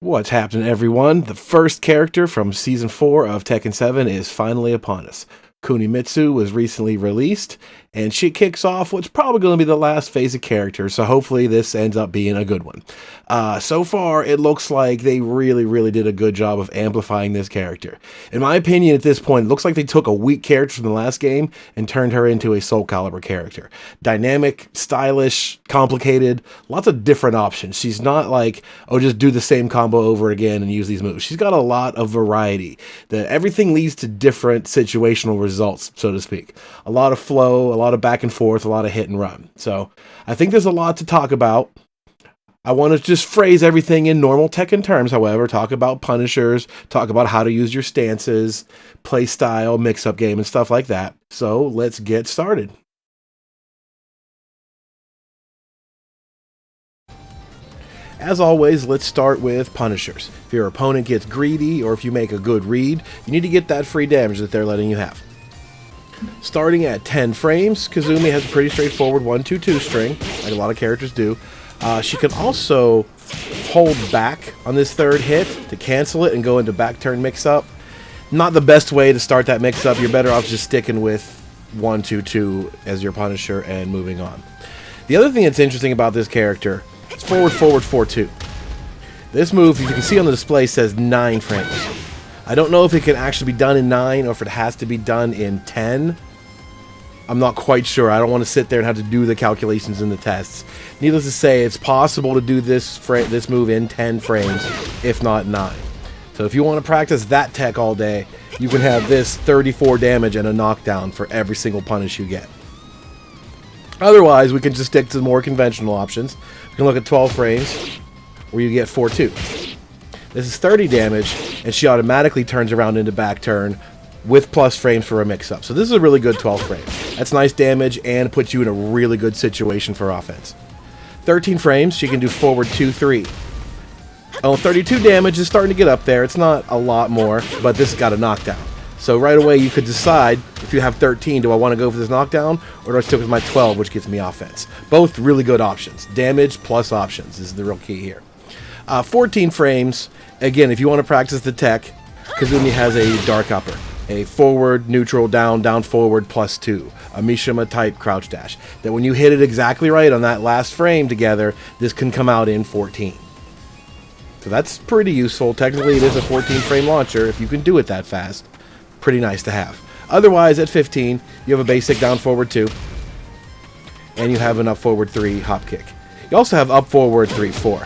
What's happening, everyone? The first character from Season 4 of Tekken 7 is finally upon us. Kunimitsu was recently released, and she kicks off what's probably going to be the last phase of characters, so hopefully this ends up being a good one. So far, it looks like they really did a good job of amplifying this character. In my opinion, at this point, it looks like they took a weak character from the last game and turned her into a Soul Calibur character. Dynamic, stylish, complicated, lots of different options. She's not like, oh, just do the same combo over again and use these moves. She's got a lot of variety. Everything leads to different situational results, so to speak. A lot of flow, a lot of back and forth, a lot of hit and run. So I think there's a lot to talk about. I want to just phrase everything in normal Tekken terms, however, talk about punishers, talk about how to use your stances, play style, mix-up game, and stuff like that. So let's get started. As always, let's start with punishers. If your opponent gets greedy, or if you make a good read, you need to get that free damage that they're letting you have. Starting at 10 frames, Kazumi has a pretty straightforward 1-2-2 string, like a lot of characters do. She can also hold back on this third hit to cancel it and go into back turn mix-up. Not the best way to start that mix-up. You're better off just sticking with 1-2-2 as your punisher and moving on. The other thing that's interesting about this character is forward 4-2. This move, if you can see on the display, says 9 frames. I don't know if it can actually be done in 9 or if it has to be done in 10. I'm not quite sure. I don't want to sit there and have to do the calculations in the tests. Needless to say, it's possible to do this move in 10 frames, if not 9. So if you want to practice that tech all day, you can have this 34 damage and a knockdown for every single punish you get. Otherwise, we can just stick to more conventional options. We can look at 12 frames, where you get 4-2. This is 30 damage, and she automatically turns around into back turn with plus frames for a mix-up. So this is a really good 12 frames. That's nice damage and puts you in a really good situation for offense. 13 frames, she can do forward 2-3. Oh, 32 damage is starting to get up there. It's not a lot more, but this has got a knockdown. So right away you could decide, if you have 13, do I want to go for this knockdown, or do I stick with my 12, which gets me offense? Both really good options. Damage plus options is the real key here. 14 frames, again, if you want to practice the tech, Kazumi has a dark upper. A forward, neutral, down, down, forward, +2. A Mishima type crouch dash. That when you hit it exactly right on that last frame together, this can come out in 14. So that's pretty useful. Technically, it is a 14 frame launcher. If you can do it that fast, pretty nice to have. Otherwise, at 15, you have a basic down, forward 2. And you have an up, forward 3 hop kick. You also have up, forward 3, 4.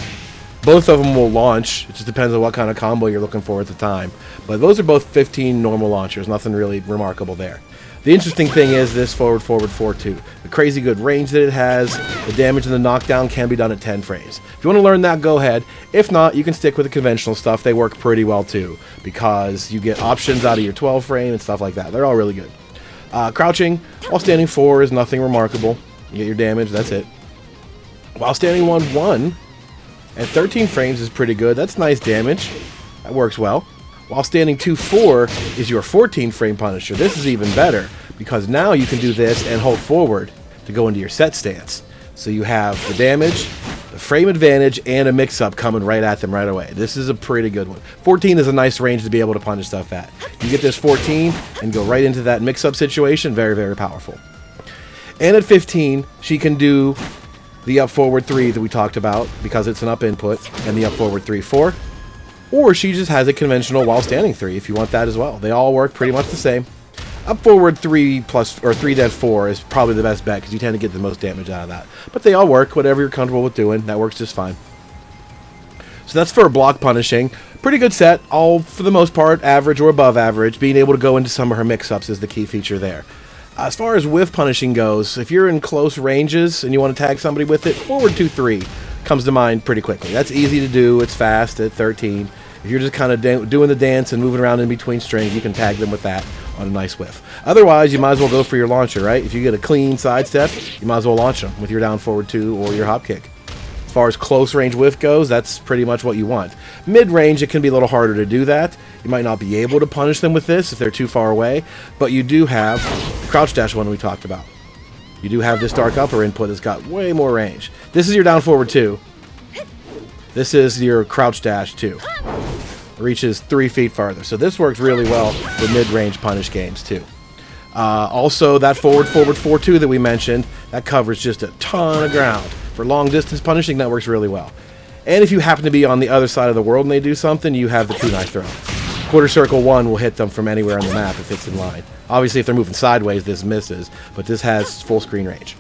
Both of them will launch. It just depends on what kind of combo you're looking for at the time. But those are both 15 normal launchers. Nothing really remarkable there. The interesting thing is this forward 4-2. The crazy good range that it has. The damage and the knockdown can be done at 10 frames. If you want to learn that, go ahead. If not, you can stick with the conventional stuff. They work pretty well too, because you get options out of your 12 frame and stuff like that. They're all really good. Crouching while standing 4 is nothing remarkable. You get your damage, that's it. While standing 1-1 at 13 frames is pretty good. That's nice damage. That works well. While standing 2-4 is your 14 frame punisher. This is even better, because now you can do this and hold forward to go into your set stance. So you have the damage, the frame advantage, and a mix-up coming right at them right away. This is a pretty good one. 14 is a nice range to be able to punish stuff at. You get this 14 and go right into that mix-up situation. Very powerful. And at 15, she can do the up forward 3 that we talked about, because it's an up input, and the up forward 3-4. Or she just has a conventional while standing 3 if you want that as well. They all work pretty much the same. Up forward 3 or 3-4 is probably the best bet, because you tend to get the most damage out of that. But they all work, whatever you're comfortable with doing, that works just fine. So that's for block punishing. Pretty good set, all for the most part average or above average. Being able to go into some of her mix-ups is the key feature there. As far as whiff punishing goes, if you're in close ranges and you want to tag somebody with it, forward 2-3 comes to mind pretty quickly. That's easy to do, it's fast at 13. If you're just kind of doing the dance and moving around in between strings, you can tag them with that on a nice whiff. Otherwise, you might as well go for your launcher, right? If you get a clean sidestep, you might as well launch them with your down forward 2 or your hop kick. As far as close range whiff goes, that's pretty much what you want. Mid-range, it can be a little harder to do that. You might not be able to punish them with this if they're too far away, but you do have the crouch dash one we talked about. You do have this dark upper input that's got way more range. This is your down forward 2. This is your crouch dash too. Reaches 3 feet farther. So this works really well for mid-range punish games too. Also, that forward 4-2 that we mentioned, that covers just a ton of ground. For long distance punishing, that works really well. And if you happen to be on the other side of the world and they do something, you have the kunai throw. Quarter circle 1 will hit them from anywhere on the map if it's in line. Obviously, if they're moving sideways, this misses, but this has full screen range.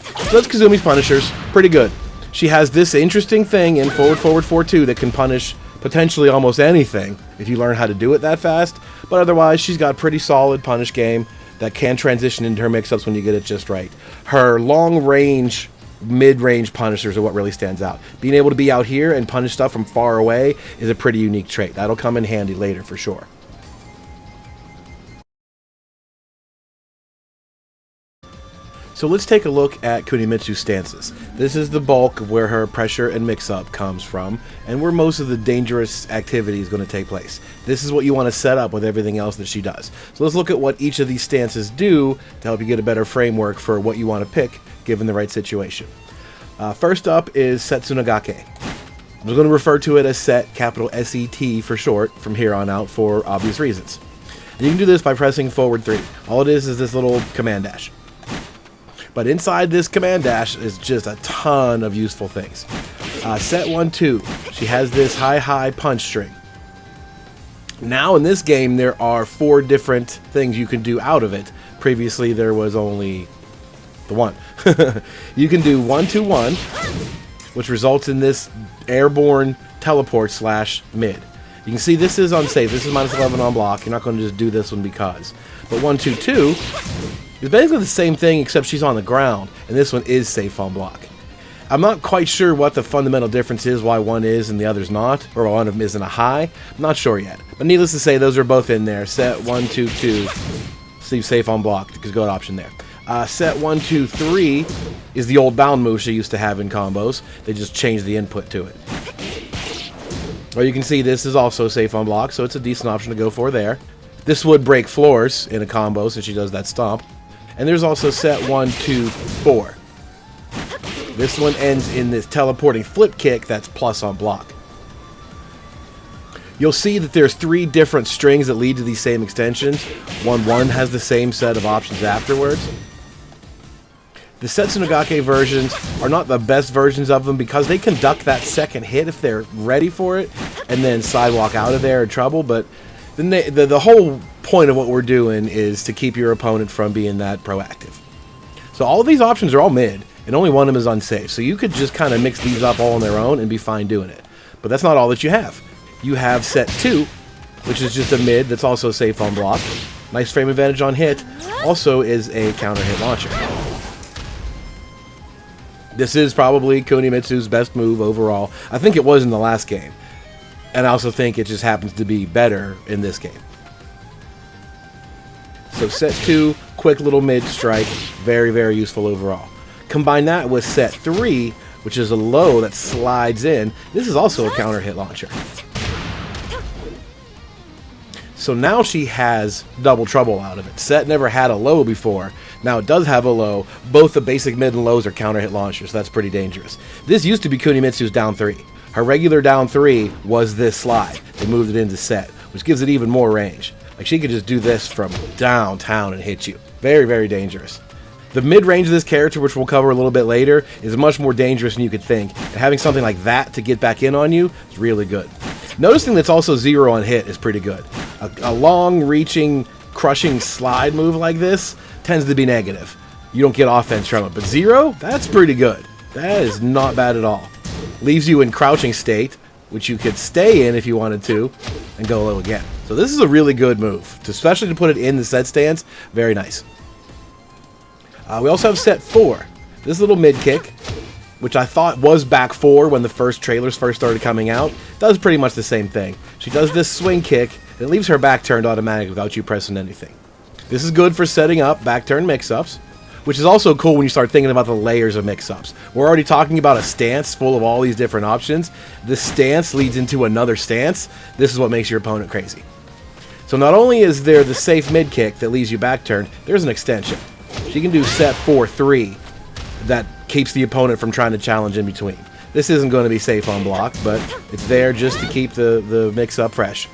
So that's Kazumi's punishers. Pretty good. She has this interesting thing in forward 4-2 that can punish potentially almost anything if you learn how to do it that fast, but otherwise she's got a pretty solid punish game that can transition into her mix-ups when you get it just right. Her long-range, mid-range punishers are what really stands out. Being able to be out here and punish stuff from far away is a pretty unique trait. That'll come in handy later for sure. So let's take a look at Kunimitsu's stances. This is the bulk of where her pressure and mix-up comes from, and where most of the dangerous activity is going to take place. This is what you want to set up with everything else that she does. So let's look at what each of these stances do to help you get a better framework for what you want to pick, given the right situation. First up is Setsunagake. I'm going to refer to it as Set, capital S-E-T for short, from here on out for obvious reasons. And you can do this by pressing forward 3. All it is this little command dash. But inside this command dash is just a ton of useful things. Set 1-2. She has this high punch string. Now in this game there are 4 different things you can do out of it. Previously there was only the one. You can do 1-2-1, which results in this airborne teleport / mid. You can see this is unsafe. This is -11 on block. You're not going to just do this one because. But 1-2-2 is basically the same thing except she's on the ground, and this one is safe on block. I'm not quite sure what the fundamental difference is, why one is and the other's not, or one of them isn't a high. I'm not sure yet. But needless to say, those are both in there. Set 1-2-2, leave safe on block, because good option there. Set 1-2-3 is the old bound move she used to have in combos. They just changed the input to it. Well, you can see this is also safe on block, so it's a decent option to go for there. This would break floors in a combo since she does that stomp. And there's also set 1-2-4. This one ends in this teleporting flip kick that's plus on block. You'll see that there's 3 different strings that lead to these same extensions. 1-1 has the same set of options afterwards. The Setsunagake versions are not the best versions of them because they can duck that second hit if they're ready for it and then sidewalk out of there in trouble, but the whole point of what we're doing is to keep your opponent from being that proactive. So all of these options are all mid, and only one of them is unsafe. So you could just kind of mix these up all on their own and be fine doing it. But that's not all that you have. You have set 2, which is just a mid that's also safe on block. Nice frame advantage on hit. Also is a counter hit launcher. This is probably Kunimitsu's best move overall. I think it was in the last game. And I also think it just happens to be better in this game. So set 2, quick little mid strike, very, very useful overall. Combine that with set 3, which is a low that slides in. This is also a counter hit launcher. So now she has double trouble out of it. Set never had a low before. Now it does have a low. Both the basic mid and lows are counter hit launchers, so that's pretty dangerous. This used to be Kunimitsu's down 3. Her regular down 3 was this slide. They moved it into set, which gives it even more range. Like she could just do this from downtown and hit you. Very, very dangerous. The mid-range of this character, which we'll cover a little bit later, is much more dangerous than you could think. And having something like that to get back in on you is really good. Noticing that's also 0 on hit is pretty good. A long-reaching, crushing slide move like this tends to be negative. You don't get offense from it. But 0? That's pretty good. That is not bad at all. Leaves you in crouching state, which you could stay in if you wanted to, and go low again. So this is a really good move, especially to put it in the set stance. Very nice. We also have set 4. This little mid kick, which I thought was back 4 when the first trailers first started coming out, does pretty much the same thing. She does this swing kick, and it leaves her back turned automatically without you pressing anything. This is good for setting up back turn mix-ups, which is also cool when you start thinking about the layers of mix-ups. We're already talking about a stance full of all these different options. This stance leads into another stance. This is what makes your opponent crazy. So not only is there the safe mid kick that leaves you back turned, there's an extension. She can do set 4-3 that keeps the opponent from trying to challenge in between. This isn't going to be safe on block, but it's there just to keep the mix-up fresh.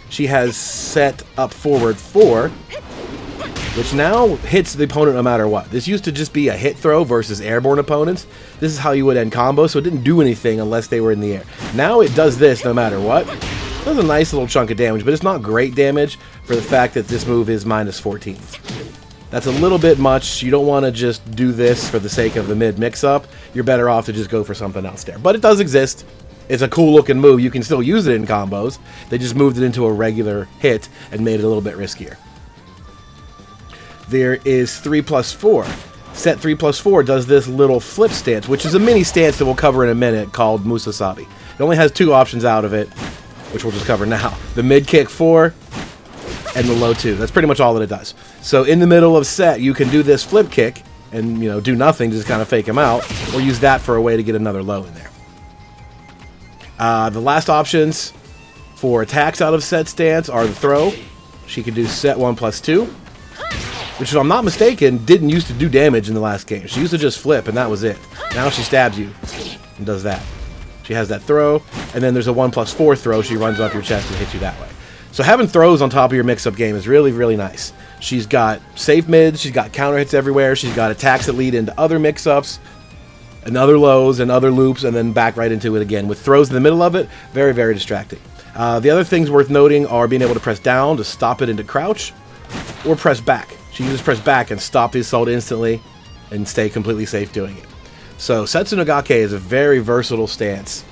She has set up forward 4, which now hits the opponent no matter what. This used to just be a hit throw versus airborne opponents. This is how you would end combos, so it didn't do anything unless they were in the air. Now it does this no matter what. It does a nice little chunk of damage, but it's not great damage for the fact that this move is minus 14. That's a little bit much. You don't want to just do this for the sake of the mid mix-up. You're better off to just go for something else there. But it does exist. It's a cool looking move. You can still use it in combos. They just moved it into a regular hit and made it a little bit riskier. There is 3+4. Set 3+4 does this little flip stance, which is a mini stance that we'll cover in a minute called Musasabi. It only has 2 options out of it, which we'll just cover now. The mid kick 4 and the low 2. That's pretty much all that it does. So in the middle of set, you can do this flip kick and, you know, do nothing, just kind of fake him out, or use that for a way to get another low in there. The last options for attacks out of set stance are the throw. She can do set 1+2, which, if I'm not mistaken, didn't used to do damage in the last game. She used to just flip, and that was it. Now she stabs you and does that. She has that throw, and then there's a 1+4 throw. She runs off your chest and hits you that way. So having throws on top of your mix-up game is really, really nice. She's got safe mids, she's got counter hits everywhere, she's got attacks that lead into other mix-ups, and other lows, and other loops, and then back right into it again. With throws in the middle of it, very, very distracting. The other things worth noting are being able to press down to stop it into crouch, or press back. She can just press back and stop the assault instantly, and stay completely safe doing it. So Setsunagake is a very versatile stance.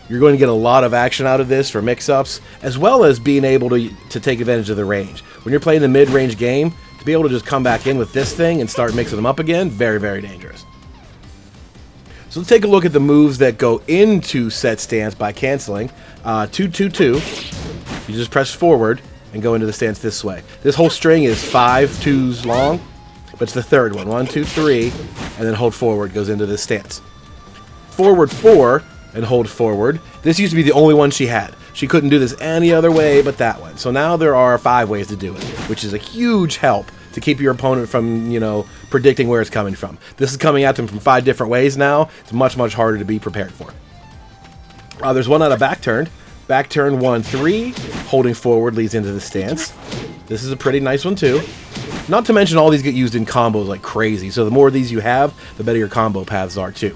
You're going to get a lot of action out of this for mix-ups, as well as being able to take advantage of the range. When you're playing the mid-range game, to be able to just come back in with this thing and start mixing them up again, very, very dangerous. So let's take a look at the moves that go into set stance by canceling. 2-2-2. You just press forward and go into the stance this way. This whole string is 5 2s long, but it's the third one. 1, 2, 3, and then hold forward goes into this stance. Forward 4 and hold forward. This used to be the only one she had. She couldn't do this any other way but that one. So now there are 5 ways to do it, which is a huge help to keep your opponent from, you know, predicting where it's coming from. This is coming at them from 5 different ways now. It's much, much harder to be prepared for. There's one out of back turn. Back turn 1, 3. Holding forward leads into the stance. This is a pretty nice one too. Not to mention all these get used in combos like crazy. So the more of these you have, the better your combo paths are too.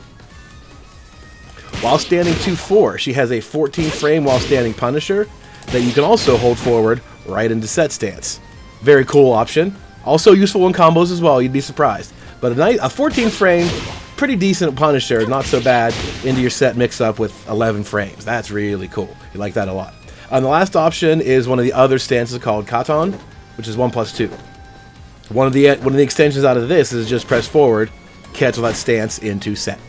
While standing 2-4, she has a 14 frame while standing Punisher that you can also hold forward right into set stance. Very cool option. Also useful in combos as well, you'd be surprised. But a 14 frame, pretty decent Punisher, not so bad, into your set mix-up with 11 frames. That's really cool. You like that a lot. The last option is one of the other stances called Katon, which is 1+2. One of the extensions out of this is just press forward, cancel that stance into set.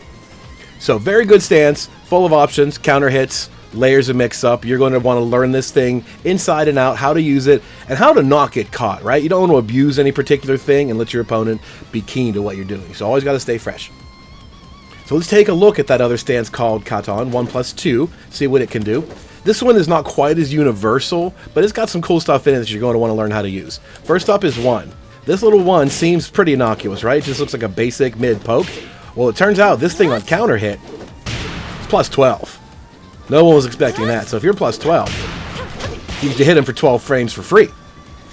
So very good stance, full of options, counter hits, layers of mix-up. You're going to want to learn this thing inside and out, how to use it, and how to not get caught, right? You don't want to abuse any particular thing and let your opponent be keen to what you're doing. So always got to stay fresh. So let's take a look at that other stance called Katon, 1+2, see what it can do. This one is not quite as universal, but it's got some cool stuff in it that you're going to want to learn how to use. First up is 1. This little 1 seems pretty innocuous, right? It just looks like a basic mid poke. Well, it turns out this thing on counter hit is +12. No one was expecting that. So if you're +12, you get to hit him for 12 frames for free.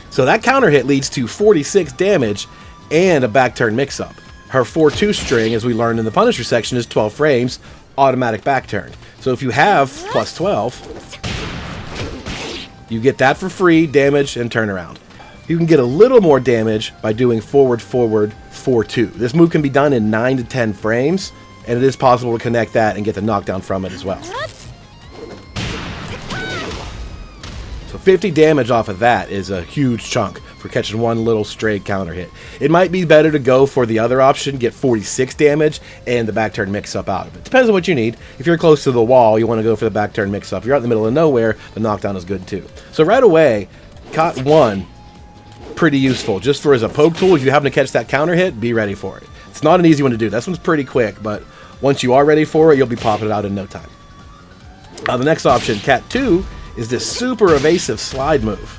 So that counter hit leads to 46 damage and a back turn mix-up. Her 4-2 string, as we learned in the Punisher section, is 12 frames, automatic back turn. So if you have +12, you get that for free, damage, and turnaround. You can get a little more damage by doing forward-forward 4-2. This move can be done in 9 to 10 frames, and it is possible to connect that and get the knockdown from it as well. So 50 damage off of that is a huge chunk for catching one little stray counter hit. It might be better to go for the other option, get 46 damage and the back turn mix-up out of it. Depends on what you need. If you're close to the wall, you want to go for the back turn mix-up. If you're out in the middle of nowhere, the knockdown is good too. So right away, Cot 1, pretty useful. Just for as a poke tool, if you happen to catch that counter hit, be ready for it. It's not an easy one to do. This one's pretty quick, but once you are ready for it, you'll be popping it out in no time. The next option, Cat 2, is this super evasive slide move.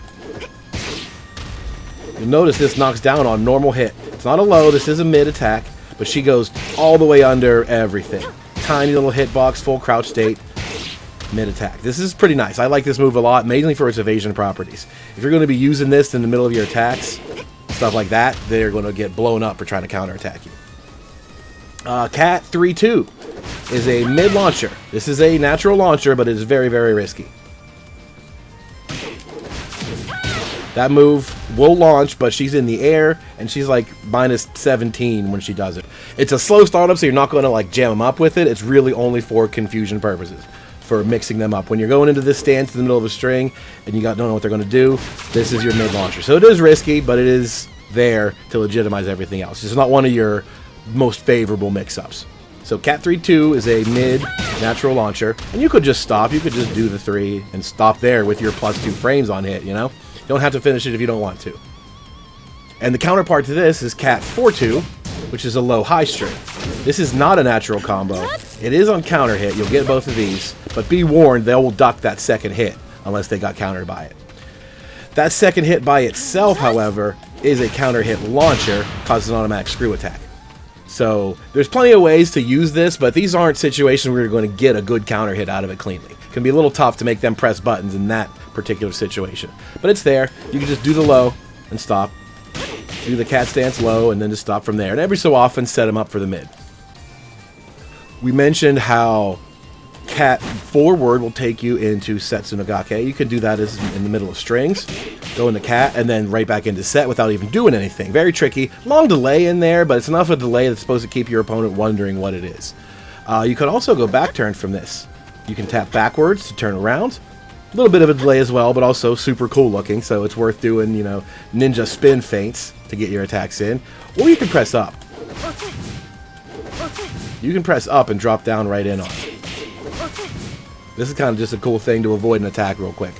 You'll notice this knocks down on normal hit. It's not a low, this is a mid attack, but she goes all the way under everything. tiny little hitbox, full crouch state, mid attack. This is pretty nice. I like this move a lot, mainly for its evasion properties. If you're going to be using this in the middle of your attacks, stuff like that, they're going to get blown up for trying to counterattack you. Cat 3-2 is a mid launcher. This is a natural launcher, but it is very, very risky. That move will launch, but she's in the air, and she's like minus 17 when she does it. It's a slow startup, so you're not going to like jam them up with it. It's really only for confusion purposes, for mixing them up. When you're going into this stance in the middle of a string, and you don't know what they're going to do, this is your mid launcher. So it is risky, but it is there to legitimize everything else. It's not one of your most favorable mix-ups. So Cat 3-2 is a mid natural launcher, and you could just stop. You could just do the 3 and stop there with your +2 frames on hit, you know? You don't have to finish it if you don't want to. And the counterpart to this is Cat 4-2, which is a low-high string. This is not a natural combo. It is on counter hit. You'll get both of these, but be warned, they will duck that second hit unless they got countered by it. That second hit by itself, however, is a counter hit launcher, causes an automatic screw attack. So there's plenty of ways to use this, but these aren't situations where you're going to get a good counter hit out of it cleanly. It can be a little tough to make them press buttons in that particular situation. But it's there. You can just do the low and stop. Do the cat stance low and then just stop from there. And every so often set them up for the mid. We mentioned how cat forward will take you into Setsunagake. You can do that as in the middle of strings. Go into cat and then right back into set without even doing anything. Very tricky. Long delay in there, but it's enough of a delay that's supposed to keep your opponent wondering what it is. You could also go back turn from this. You can tap backwards to turn around. A little bit of a delay as well, but also super cool looking, so it's worth doing, you know, ninja spin feints to get your attacks in. Or you can press up. You can press up and drop down right in on it. This is kind of just a cool thing to avoid an attack real quick.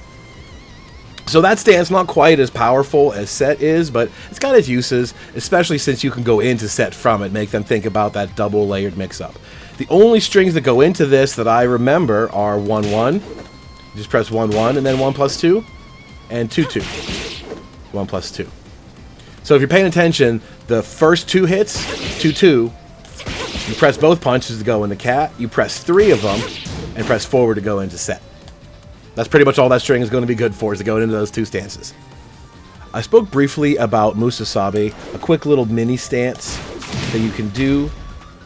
So that stance not quite as powerful as set is, but it's got its uses, especially since you can go into set from it, make them think about that double layered mix-up. The only strings that go into this that I remember are 1-1. You just press 1-1 and then 1+2 and 2-2. 1+2. So if you're paying attention, the first 2 hits, 2-2, you press both punches to go in the cat, you press 3 of them, and press forward to go into set. That's pretty much all that string is going to be good for, is to go into those 2 stances. I spoke briefly about Musasabi, a quick little mini stance that you can do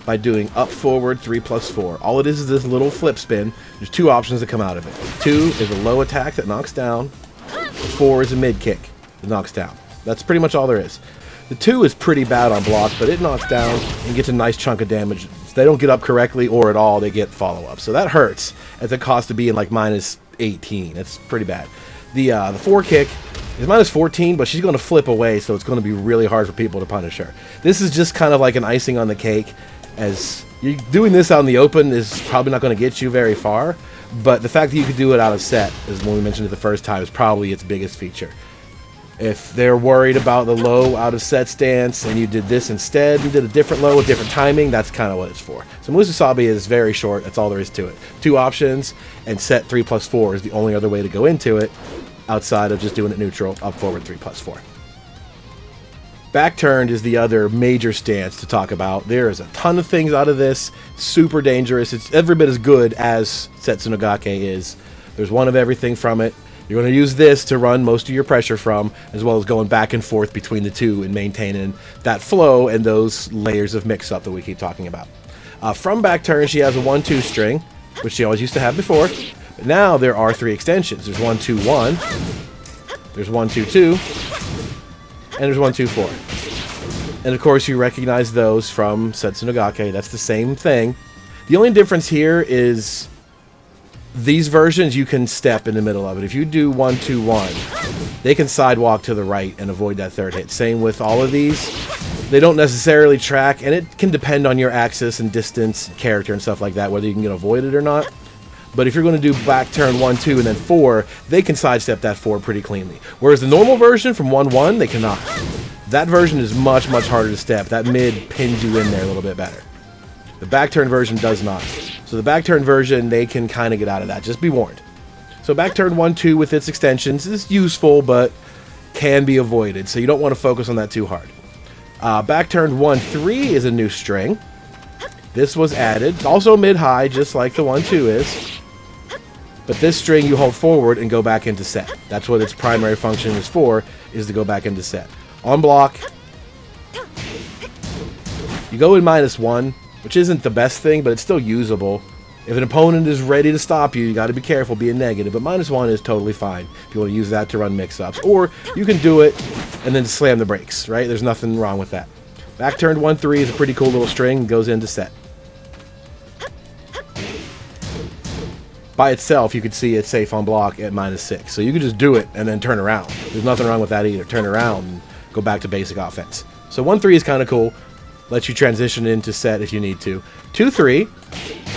by doing up forward 3+4. All it is this little flip spin. There's 2 options that come out of it. 2 is a low attack that knocks down. 4 is a mid kick that knocks down. That's pretty much all there is. The 2 is pretty bad on block, but it knocks down and gets a nice chunk of damage. If they don't get up correctly or at all, they get follow-up. So that hurts at the cost of being like minus 18. It's pretty bad. The 4 kick is minus 14, but she's going to flip away, so it's going to be really hard for people to punish her. This is just kind of like an icing on the cake, as you doing this out in the open is probably not going to get you very far, but the fact that you could do it out of set, as when we mentioned it the first time, is probably its biggest feature. If they're worried about the low out of set stance and you did this instead and did a different low with different timing, that's kind of what it's for. So Musasabi is very short. That's all there is to it. 2 options, and set 3+4 is the only other way to go into it outside of just doing it neutral, up forward 3+4. Back turned is the other major stance to talk about. There is a ton of things out of this. Super dangerous. It's every bit as good as Setsunagake is. There's one of everything from it. You're going to use this to run most of your pressure from, as well as going back and forth between the 2 and maintaining that flow and those layers of mix-up that we keep talking about. From back turn, she has a 1-2 string, which she always used to have before. But now there are 3 extensions. There's 1-2-1, there's 1-2-2, and there's 1-2-4. And of course, you recognize those from Setsunagake. That's the same thing. The only difference here is these versions, you can step in the middle of it. If you do 1-2-1, they can sidewalk to the right and avoid that 3rd hit. Same with all of these. They don't necessarily track, and it can depend on your axis and distance, character, and stuff like that, whether you can get avoided or not. But if you're going to do back turn 1-2 and then 4, they can sidestep that 4 pretty cleanly. Whereas the normal version from 1-1, they cannot. That version is much, much harder to step. That mid pins you in there a little bit better. The back turn version does not. So the back turn version, they can kind of get out of that. Just be warned. So back turn 1-2 with its extensions is useful, but can be avoided. So you don't want to focus on that too hard. Back turn 1-3 is a new string This was added. Also mid-high, just like the 1-2 is. But this string you hold forward and go back into set. That's what its primary function is for, is to go back into set. On block, you go in -1, which isn't the best thing, but it's still usable. If an opponent is ready to stop you, you got to be careful being negative, but -1 is totally fine if you want to use that to run mix-ups. Or you can do it and then slam the brakes, right? There's nothing wrong with that. Back turned 1-3 is a pretty cool little string, goes into set. By itself, you could see it's safe on block at -6. So you could just do it and then turn around. There's nothing wrong with that either. Turn around and go back to basic offense. So 1-3 is kind of cool. Lets you transition into set if you need to. 2-3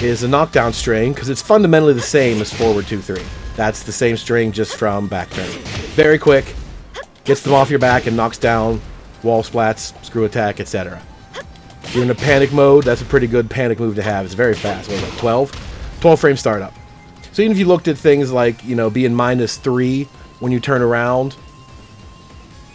is a knockdown string because it's fundamentally the same as forward 2-3. That's the same string just from back turn. Very quick. Gets them off your back and knocks down wall splats, screw attack, etc. If you're in a panic mode, that's a pretty good panic move to have. It's very fast. What is it, 12? 12 frame startup. So even if you looked at things like, you know, being -3 when you turn around,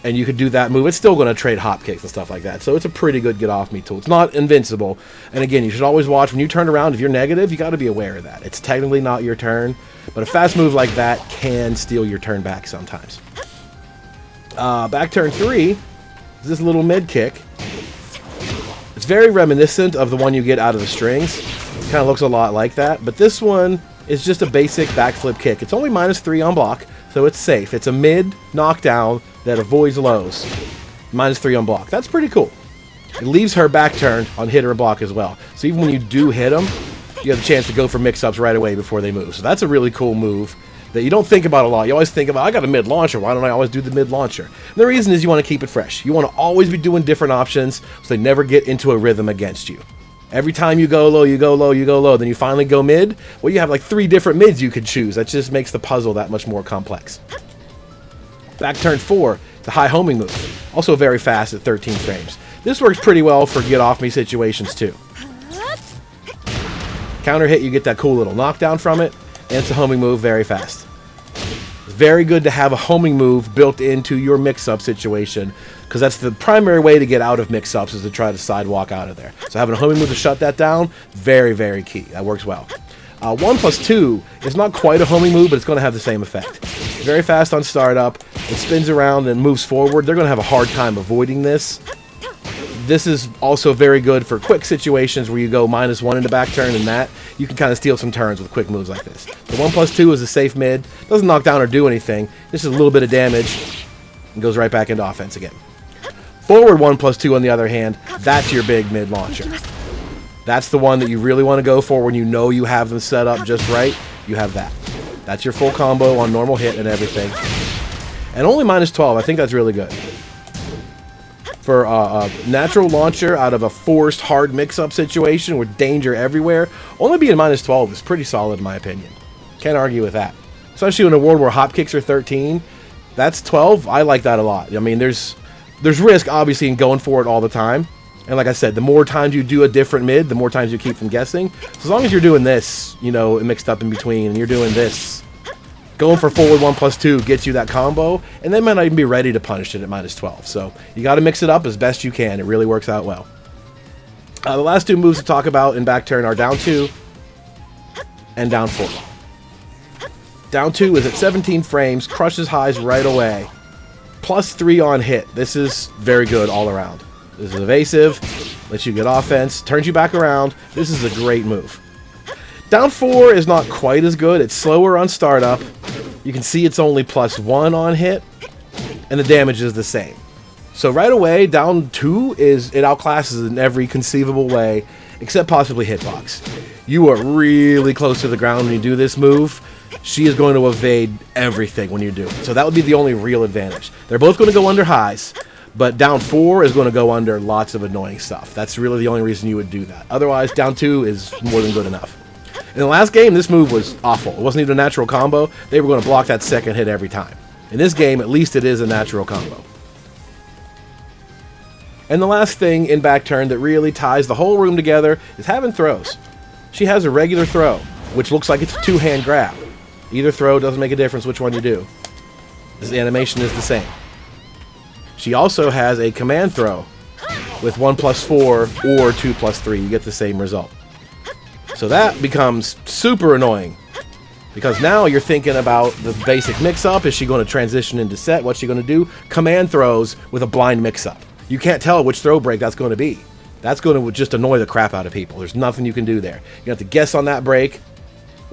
and you could do that move, it's still going to trade hop kicks and stuff like that. So it's a pretty good get-off-me tool. It's not invincible. And again, you should always watch when you turn around. If you're negative, you got to be aware of that. It's technically not your turn, but a fast move like that can steal your turn back sometimes. Back turn 3 is this little mid kick. It's very reminiscent of the one you get out of the strings. It kind of looks a lot like that, but this one is just a basic backflip kick. It's only -3 on block, so it's safe. It's a mid knockdown that avoids lows. -3 on block. That's pretty cool. It leaves her back turned on hit or block as well. So even when you do hit them, you have a chance to go for mix-ups right away before they move. So that's a really cool move that you don't think about a lot. You always think about, I got a mid launcher. Why don't I always do the mid launcher? And the reason is you want to keep it fresh. You want to always be doing different options so they never get into a rhythm against you. Every time you go low, you go low, you go low, then you finally go mid. Well, you have like 3 different mids you could choose. That just makes the puzzle that much more complex. Back turn 4, the high homing move. Also very fast at 13 frames. This works pretty well for get-off-me situations too. Counter hit, you get that cool little knockdown from it, and it's a homing move very fast. It's very good to have a homing move built into your mix-up situation, because that's the primary way to get out of mix-ups is to try to sidewalk out of there. So having a homing move to shut that down, very, very key. That works well. 1+2 is not quite a homing move, but it's going to have the same effect. Very fast on startup. It spins around and moves forward. They're going to have a hard time avoiding this. This is also very good for quick situations where you go -1 into back turn and that. You can kind of steal some turns with quick moves like this. The 1+2 is a safe mid. Doesn't knock down or do anything. This is a little bit of damage and goes right back into offense again. Forward 1+2 on the other hand, that's your big mid launcher. That's the one that you really want to go for when you know you have them set up just right. You have that. That's your full combo on normal hit and everything. And only -12. I think that's really good. For a natural launcher out of a forced hard mix-up situation with danger everywhere, only being -12 is pretty solid in my opinion. Can't argue with that. Especially in a world where hop kicks are 13. That's 12. I like that a lot. I mean, there's risk, obviously, in going for it all the time. And like I said, the more times you do a different mid, the more times you keep them guessing. So as long as you're doing this, you know, mixed up in between, and you're doing this, going for forward 1+2 gets you that combo, and they might not even be ready to punish it at -12. So you got to mix it up as best you can. It really works out well. The last 2 moves to talk about in back turn are down 2 and down 4. Down 2 is at 17 frames, crushes highs right away. +3 on hit. This is very good all around. This is evasive, lets you get offense, turns you back around. This is a great move. Down 4 is not quite as good. It's slower on startup. You can see it's only +1 on hit, and the damage is the same. So right away, down 2 it outclasses in every conceivable way, except possibly hitbox. You are really close to the ground when you do this move. She is going to evade everything when you do it. So that would be the only real advantage. They're both going to go under highs. But down 4 is going to go under lots of annoying stuff. That's really the only reason you would do that. Otherwise, down 2 is more than good enough. In the last game, this move was awful. It wasn't even a natural combo. They were going to block that second hit every time. In this game, at least it is a natural combo. And the last thing in back turn that really ties the whole room together is having throws. She has a regular throw, which looks like it's a 2-hand grab. Either throw, doesn't make a difference which one you do. The animation is the same. She also has a command throw, with 1+4 or 2+3. You get the same result. So that becomes super annoying. Because now you're thinking about the basic mix-up. Is she going to transition into set? What's she going to do? Command throws with a blind mix-up. You can't tell which throw break that's going to be. That's going to just annoy the crap out of people. There's nothing you can do there. You have to guess on that break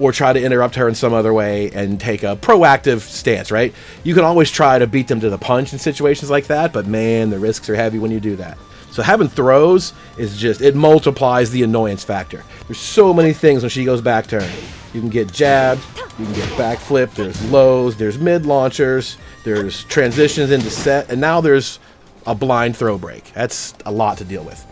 or try to interrupt her in some other way and take a proactive stance, right? You can always try to beat them to the punch in situations like that, but man, the risks are heavy when you do that. So having throws is just, it multiplies the annoyance factor. There's so many things when she goes back turn. You can get jabbed, you can get backflip, there's lows, there's mid launchers, there's transitions into set, and now there's a blind throw break. That's a lot to deal with.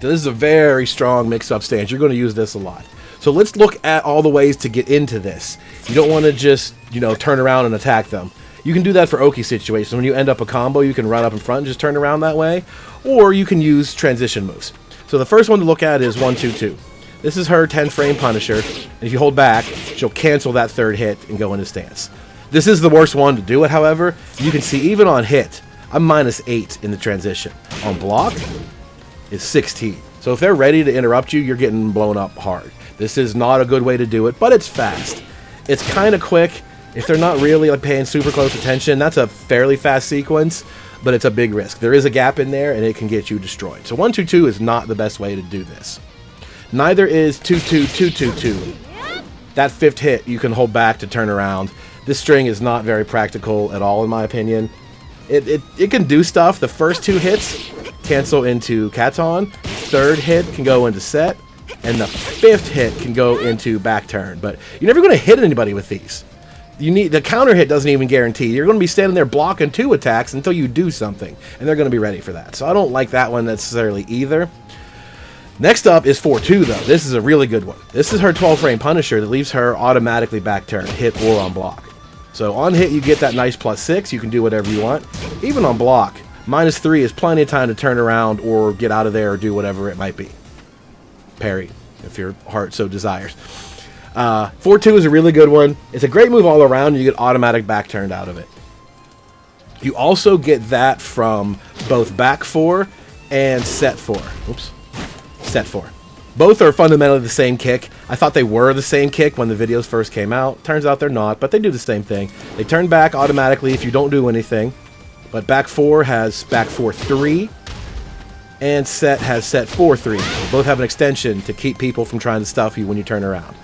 So this is a very strong mix-up stance. You're going to use this a lot. So let's look at all the ways to get into this. You don't want to just, turn around and attack them. You can do that for Oki situations. When you end up a combo, you can run up in front and just turn around that way. Or you can use transition moves. So the first one to look at is 1-2-2. This is her 10-frame Punisher. And if you hold back, she'll cancel that third hit and go into stance. This is the worst one to do it, however. You can see even on hit, I'm -8 in the transition. On block, it's 16. So if they're ready to interrupt you, you're getting blown up hard. This is not a good way to do it, but it's fast. It's kind of quick. If they're not really paying super close attention, that's a fairly fast sequence, but it's a big risk. There is a gap in there, and it can get you destroyed. So 1-2-2 is not the best way to do this. Neither is 2-2-2-2-2. That fifth hit you can hold back to turn around. This string is not very practical at all, in my opinion. It can do stuff. The first two hits cancel into Katon. Third hit can go into set. And the fifth hit can go into back turn. But you're never going to hit anybody with these. The counter hit doesn't even guarantee. You're going to be standing there blocking 2 attacks until you do something. And they're going to be ready for that. So I don't like that one necessarily either. Next up is 4-2 though. This is a really good one. This is her 12-frame Punisher that leaves her automatically back turn, hit or on block. So on hit you get that nice +6. You can do whatever you want. Even on block, -3 is plenty of time to turn around or get out of there or do whatever it might be. Parry, if your heart so desires. 4-2 is a really good one. It's a great move all around, and you get automatic back turned out of it. You also get that from both back 4 and set 4. Oops. Set 4. Both are fundamentally the same kick. I thought they were the same kick when the videos first came out. Turns out they're not, but they do the same thing. They turn back automatically if you don't do anything. But back 4 has back 4-3. And set has set 4-3. They both have an extension to keep people from trying to stuff you when you turn around.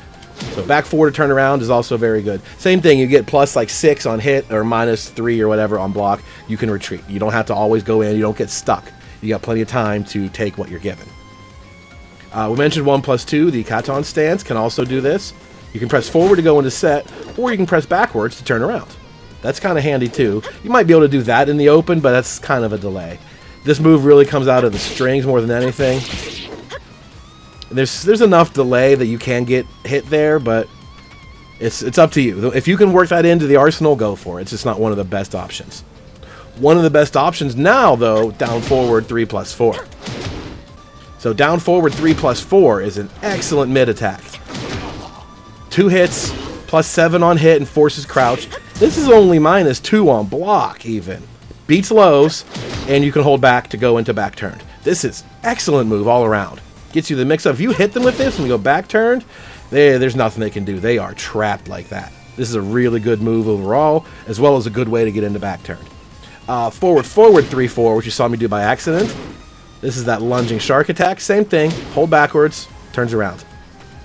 So back 4 to turn around is also very good. Same thing, you get +6 on hit or -3 or whatever on block. You can retreat. You don't have to always go in. You don't get stuck. You got plenty of time to take what you're given. We mentioned 1+2. The Katon stance can also do this. You can press forward to go into set, or you can press backwards to turn around. That's kind of handy too. You might be able to do that in the open, but that's kind of a delay. This move really comes out of the strings more than anything. There's enough delay that you can get hit there, but it's up to you. If you can work that into the arsenal, go for it. It's just not one of the best options. One of the best options now, though, down forward 3+4. So down forward 3+4 is an excellent mid attack. 2 hits, +7 on hit, and forces crouch. This is only -2 on block, even. Beats lows, and you can hold back to go into back turned. This is excellent move all around. Gets you the mix-up. If you hit them with this and you go back turned, there's nothing they can do. They are trapped like that. This is a really good move overall, as well as a good way to get into back turned. Forward 3-4, which you saw me do by accident. This is that lunging shark attack. Same thing. Hold backwards, turns around.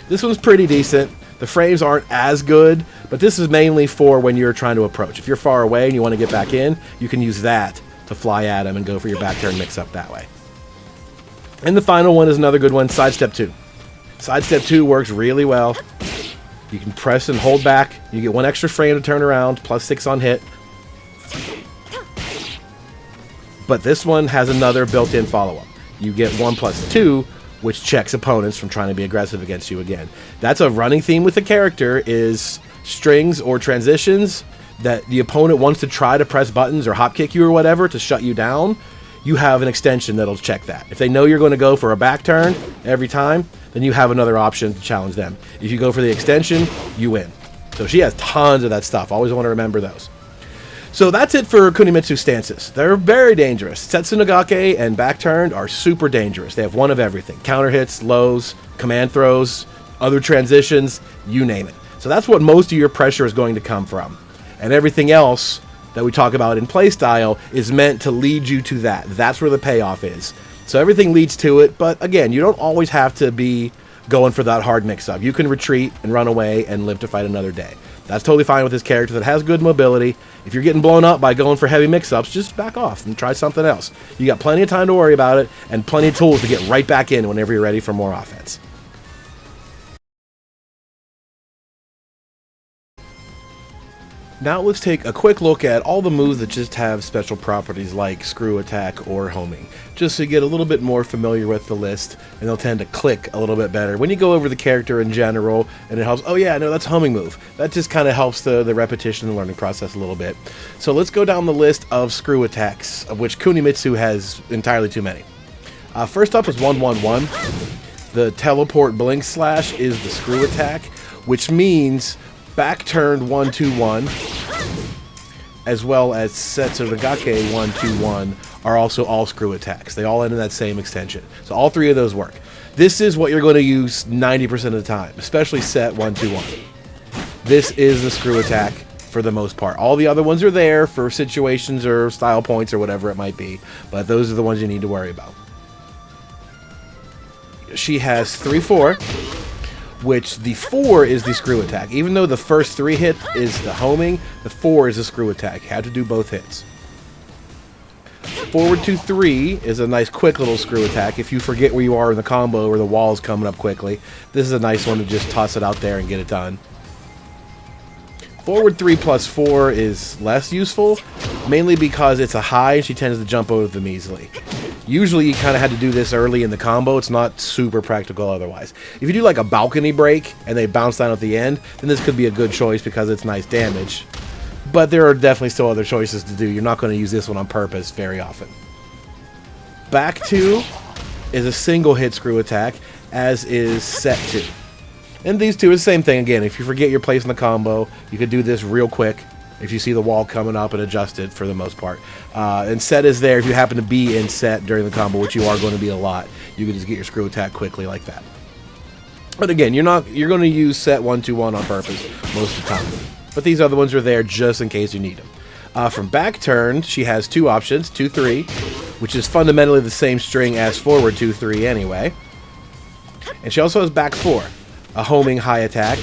This one's pretty decent. The frames aren't as good, but this is mainly for when you're trying to approach. If you're far away and you want to get back in, you can use that to fly at them and go for your back turn mix-up that way. And the final one is another good one, Sidestep 2. Sidestep 2 works really well. You can press and hold back. You get 1 extra frame to turn around, +6 on hit. But this one has another built-in follow-up. You get 1+2, which checks opponents from trying to be aggressive against you again. That's a running theme with the character, is strings or transitions that the opponent wants to try to press buttons or hop kick you or whatever to shut you down. You have an extension that'll check that. If they know you're going to go for a back turn every time, then you have another option to challenge them. If you go for the extension, you win. So she has tons of that stuff. Always want to remember those. So that's it for Kunimitsu stances. They're very dangerous. Setsunagake and back turned are super dangerous. They have one of everything. Counter hits, lows, command throws, other transitions, you name it. So that's what most of your pressure is going to come from. And everything else that we talk about in Playstyle is meant to lead you to that. That's where the payoff is. So everything leads to it, but again, you don't always have to be going for that hard mix-up. You can retreat and run away and live to fight another day. That's totally fine with this character that has good mobility. If you're getting blown up by going for heavy mix-ups, just back off and try something else. You got plenty of time to worry about it and plenty of tools to get right back in whenever you're ready for more offense. Now let's take a quick look at all the moves that just have special properties like screw attack or homing, just so you get a little bit more familiar with the list, and they'll tend to click a little bit better when you go over the character in general, and it helps, oh yeah, no, that's a homing move. That just kind of helps the repetition and learning process a little bit. So let's go down the list of screw attacks, of which Kunimitsu has entirely too many. First up is 111. The teleport blink slash is the screw attack, which means back turned 121, as well as Setsunagake 121 are also all screw attacks. They all end in that same extension. So all three of those work. This is what you're going to use 90% of the time, especially Set 121. This is the screw attack for the most part. All the other ones are there for situations or style points or whatever it might be, but those are the ones you need to worry about. She has 3-4. Which the 4 is the screw attack. Even though the first 3 hit is the homing, the 4 is the screw attack. You have to do both hits. Forward 2-3 is a nice quick little screw attack. If you forget where you are in the combo or the wall is coming up quickly, this is a nice one to just toss it out there and get it done. Forward 3+4 is less useful, mainly because it's a high and she tends to jump over them easily. Usually you kind of had to do this early in the combo. It's not super practical otherwise. If you do like a balcony break and they bounce down at the end, then this could be a good choice because it's nice damage. But there are definitely still other choices to do. You're not going to use this one on purpose very often. Back 2 is a single hit screw attack, as is Set 2. And these two are the same thing again. If you forget your place in the combo, you could do this real quick if you see the wall coming up and adjust it for the most part. And Set is there if you happen to be in Set during the combo, which you are going to be a lot. You can just get your screw attack quickly like that. But again, you're going to use Set 121 on purpose most of the time. But these other ones are there just in case you need them. From back turn, she has 2 options, 2-3, which is fundamentally the same string as forward 2-3 anyway. And she also has back 4, a homing high attack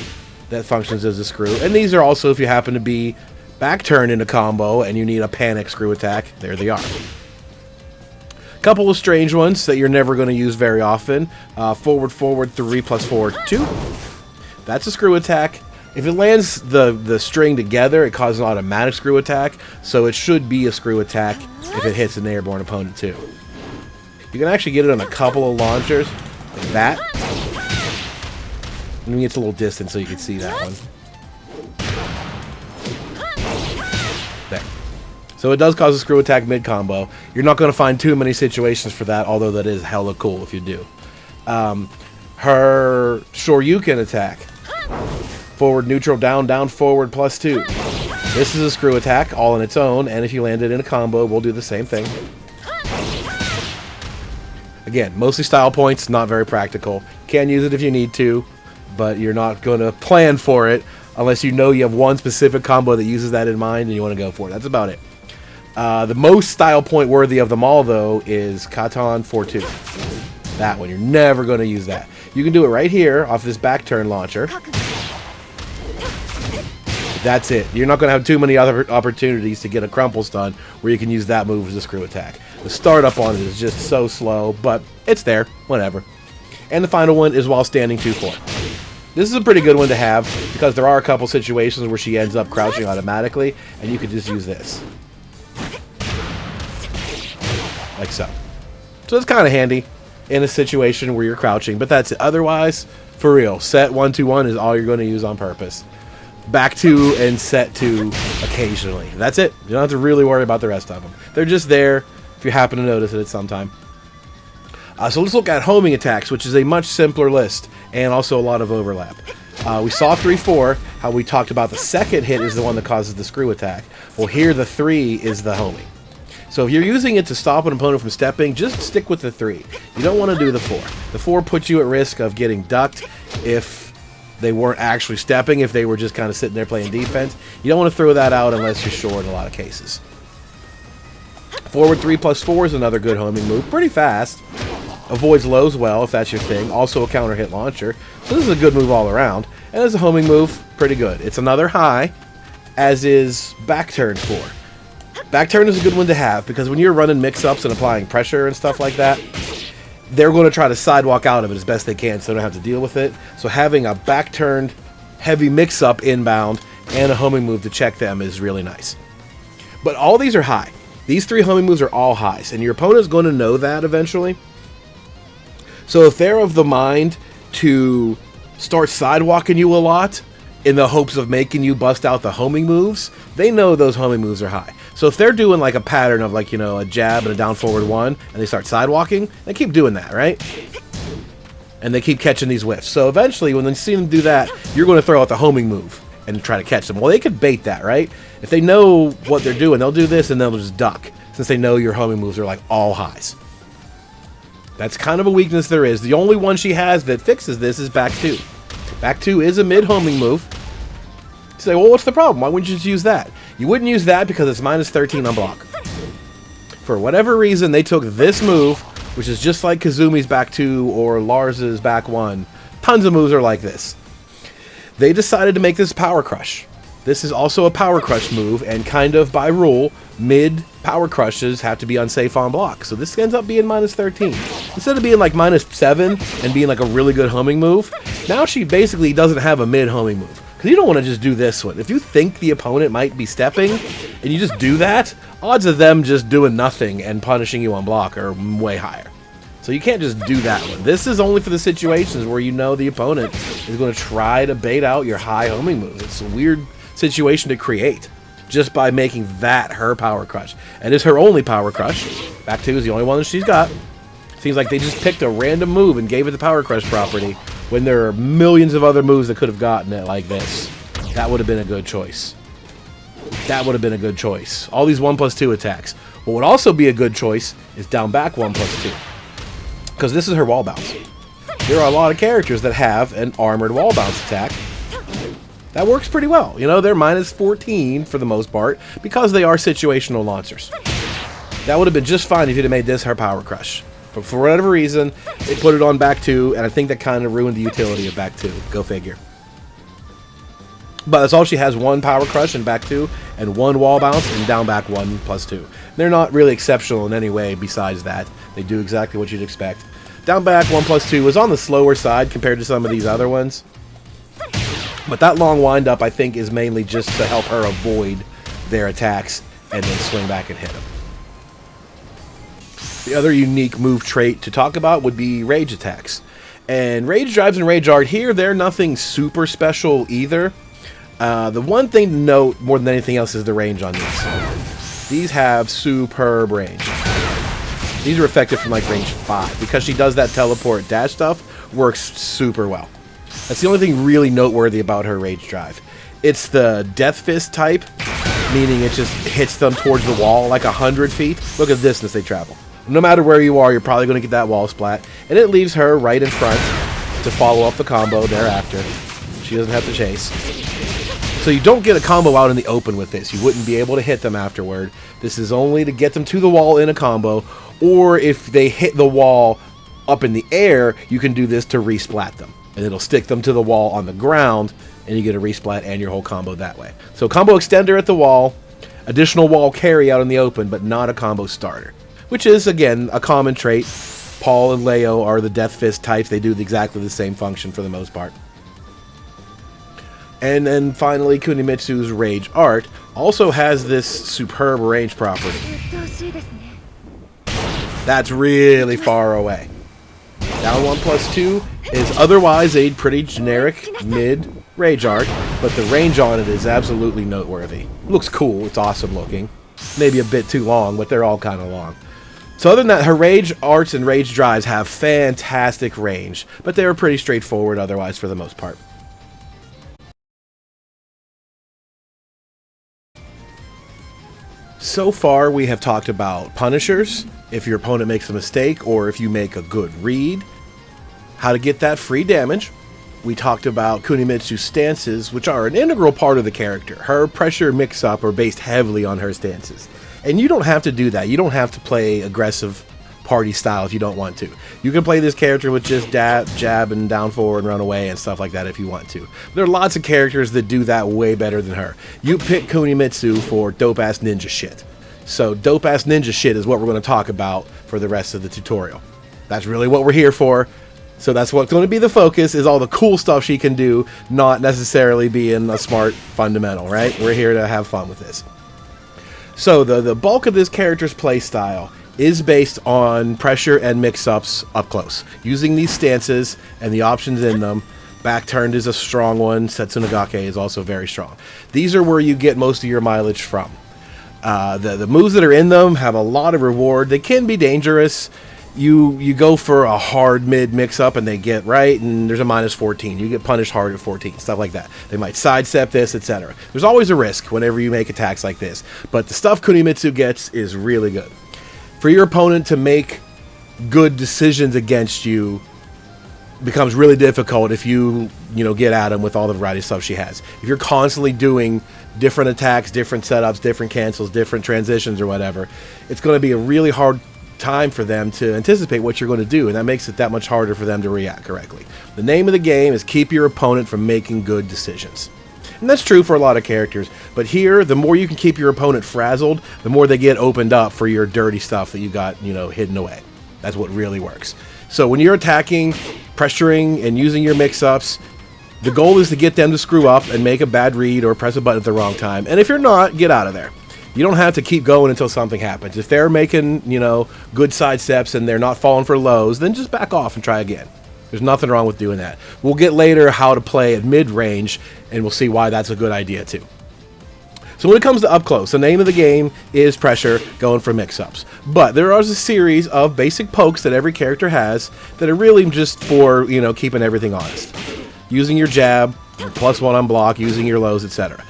that functions as a screw. And these are also if you happen to be back turn in a combo and you need a panic screw attack, there they are. Couple of strange ones that you're never going to use very often. Forward 3+4, 2. That's a screw attack. If it lands the string together, it causes an automatic screw attack, so it should be a screw attack if it hits an airborne opponent too. You can actually get it on a couple of launchers, like that. Let me get a little distance so you can see that one. There. So it does cause a screw attack mid-combo. You're not going to find too many situations for that, although that is hella cool if you do. Her Shoryuken attack. Forward, neutral, down, down, forward, +2. This is a screw attack all on its own, and if you land it in a combo, we'll do the same thing. Again, mostly style points, not very practical. Can use it if you need to, but you're not going to plan for it unless you know you have one specific combo that uses that in mind and you want to go for it. That's about it. The most style point worthy of them all, though, is Katon 4-2. That one, you're never going to use that. You can do it right here off this back turn launcher. That's it. You're not going to have too many other opportunities to get a crumple stun where you can use that move as a screw attack. The startup on it is just so slow, but it's there. Whatever. And the final one is while standing 2-4. This is a pretty good one to have because there are a couple situations where she ends up crouching automatically, and you could just use this. Like so. So it's kind of handy in a situation where you're crouching, but that's it. Otherwise, for real, Set 121 is all you're going to use on purpose. Back 2 and Set 2 occasionally. That's it. You don't have to really worry about the rest of them. They're just there if you happen to notice it at some time. So let's look at homing attacks, which is a much simpler list and also a lot of overlap. We saw 3-4, how we talked about the second hit is the one that causes the screw attack. Well, here the 3 is the homing. So if you're using it to stop an opponent from stepping, just stick with the 3. You don't want to do the 4. The 4 puts you at risk of getting ducked if they weren't actually stepping, if they were just kind of sitting there playing defense. You don't want to throw that out unless you're sure in a lot of cases. Forward 3+4 is another good homing move. Pretty fast. Avoids lows well, if that's your thing. Also a counter hit launcher. So this is a good move all around. And as a homing move, pretty good. It's another high, as is back turn 4. Back turn is a good one to have, because when you're running mix-ups and applying pressure and stuff like that, they're going to try to sidewalk out of it as best they can so they don't have to deal with it. So having a back turned heavy mix-up inbound and a homing move to check them is really nice. But all these are high. These 3 homing moves are all highs, and your opponent's going to know that eventually. So if they're of the mind to start sidewalking you a lot in the hopes of making you bust out the homing moves, they know those homing moves are high. So if they're doing like a pattern of like, you know, a jab and a down forward 1, and they start sidewalking, they keep doing that, right? And they keep catching these whiffs. So eventually, when they see them do that, you're going to throw out the homing move and try to catch them. Well, they could bait that, right? If they know what they're doing, they'll do this and they'll just duck, since they know your homing moves are like all highs. That's kind of a weakness there is. The only one she has that fixes this is back 2. Back 2 is a mid homing move. You say, well, what's the problem? Why wouldn't you just use that? You wouldn't use that because it's -13 on block. For whatever reason, they took this move, which is just like Kazumi's back 2 or Lars's back 1. Tons of moves are like this. They decided to make this power crush. This is also a power crush move, and kind of by rule, mid power crushes have to be unsafe on block. So this ends up being -13. Instead of being like -7 and being like a really good homing move, now she basically doesn't have a mid homing move. Because you don't want to just do this one. If you think the opponent might be stepping, and you just do that, odds of them just doing nothing and punishing you on block are way higher. So you can't just do that one. This is only for the situations where you know the opponent is going to try to bait out your high homing moves. It's a weird situation to create just by making that her power crush. And it's her only power crush. Back 2 is the only one that she's got. Seems like they just picked a random move and gave it the power crush property when there are millions of other moves that could have gotten it like this. That would have been a good choice. That would have been a good choice. All these 1+2 attacks. What would also be a good choice is down back 1+2. Because this is her wall bounce. There are a lot of characters that have an armored wall bounce attack. That works pretty well. You know, they're -14 for the most part because they are situational launchers. That would have been just fine if you'd have made this her power crush. But for whatever reason, they put it on back 2, and I think that kind of ruined the utility of back 2. Go figure. But that's all she has, 1 power crush in back 2, and 1 wall bounce, and down back 1+2. They're not really exceptional in any way besides that. They do exactly what you'd expect. Down back 1+2 was on the slower side compared to some of these other ones. But that long wind-up, I think, is mainly just to help her avoid their attacks and then swing back and hit them. The other unique move trait to talk about would be rage attacks. And rage drives and rage art here, they're nothing super special either. The one thing to note more than anything else is the range on these. These have superb range. These are effective from like range 5. Because she does that teleport dash stuff, works super well. That's the only thing really noteworthy about her rage drive. It's the Death Fist type, meaning it just hits them towards the wall like 100 feet. Look at the distance they travel. No matter where you are, you're probably going to get that wall splat. And it leaves her right in front to follow up the combo thereafter. She doesn't have to chase. So you don't get a combo out in the open with this. You wouldn't be able to hit them afterward. This is only to get them to the wall in a combo. Or if they hit the wall up in the air, you can do this to resplat them. And it'll stick them to the wall on the ground, and you get a resplat and your whole combo that way. So combo extender at the wall, additional wall carry out in the open, but not a combo starter. Which is, again, a common trait. Paul and Leo are the Death Fist types. They do exactly the same function for the most part. And then finally, Kunimitsu's Rage Art also has this superb range property. That's really far away. Down 1+2 is otherwise a pretty generic mid Rage Art, but the range on it is absolutely noteworthy. Looks cool, it's awesome looking. Maybe a bit too long, but they're all kind of long. So other than that, her Rage Arts and Rage Drives have fantastic range, but they are pretty straightforward otherwise for the most part. So far, we have talked about punishers, if your opponent makes a mistake, or if you make a good read, how to get that free damage. We talked about Kunimitsu's stances, which are an integral part of the character. Her pressure mix-up are based heavily on her stances. And you don't have to do that. You don't have to play aggressive party style if you don't want to. You can play this character with just jab and down forward and run away and stuff like that if you want to. There are lots of characters that do that way better than her. You pick Kunimitsu for dope-ass ninja shit. So dope-ass ninja shit is what we're going to talk about for the rest of the tutorial. That's really what we're here for. So that's what's going to be the focus, is all the cool stuff she can do, not necessarily being a smart fundamental, right? We're here to have fun with this. So the bulk of this character's playstyle is based on pressure and mix-ups up close. Using these stances and the options in them. Back turned is a strong one. Setsunagake is also very strong. These are where you get most of your mileage from. The moves that are in them have a lot of reward. They can be dangerous. You go for a hard mid mix-up and they get right, and there's a -14. You get punished hard at 14, stuff like that. They might sidestep this, etc. There's always a risk whenever you make attacks like this, but the stuff Kunimitsu gets is really good. For your opponent to make good decisions against you becomes really difficult if you get at them with all the variety of stuff she has. If you're constantly doing different attacks, different setups, different cancels, different transitions or whatever, it's going to be a really hard time for them to anticipate what you're going to do, and that makes it that much harder for them to react correctly. The name of the game is keep your opponent from making good decisions. And that's true for a lot of characters, but here, the more you can keep your opponent frazzled, the more they get opened up for your dirty stuff that you got, hidden away. That's what really works. So when you're attacking, pressuring, and using your mix-ups, the goal is to get them to screw up and make a bad read or press a button at the wrong time. And if you're not, get out of there. You don't have to keep going until something happens. If they're making, good side steps and they're not falling for lows, then just back off and try again. There's nothing wrong with doing that. We'll get later how to play at mid-range, and we'll see why that's a good idea too. So when it comes to up close, the name of the game is pressure, going for mix-ups. But there is a series of basic pokes that every character has that are really just for, keeping everything honest. Using your jab, +1 on block, using your lows, etc.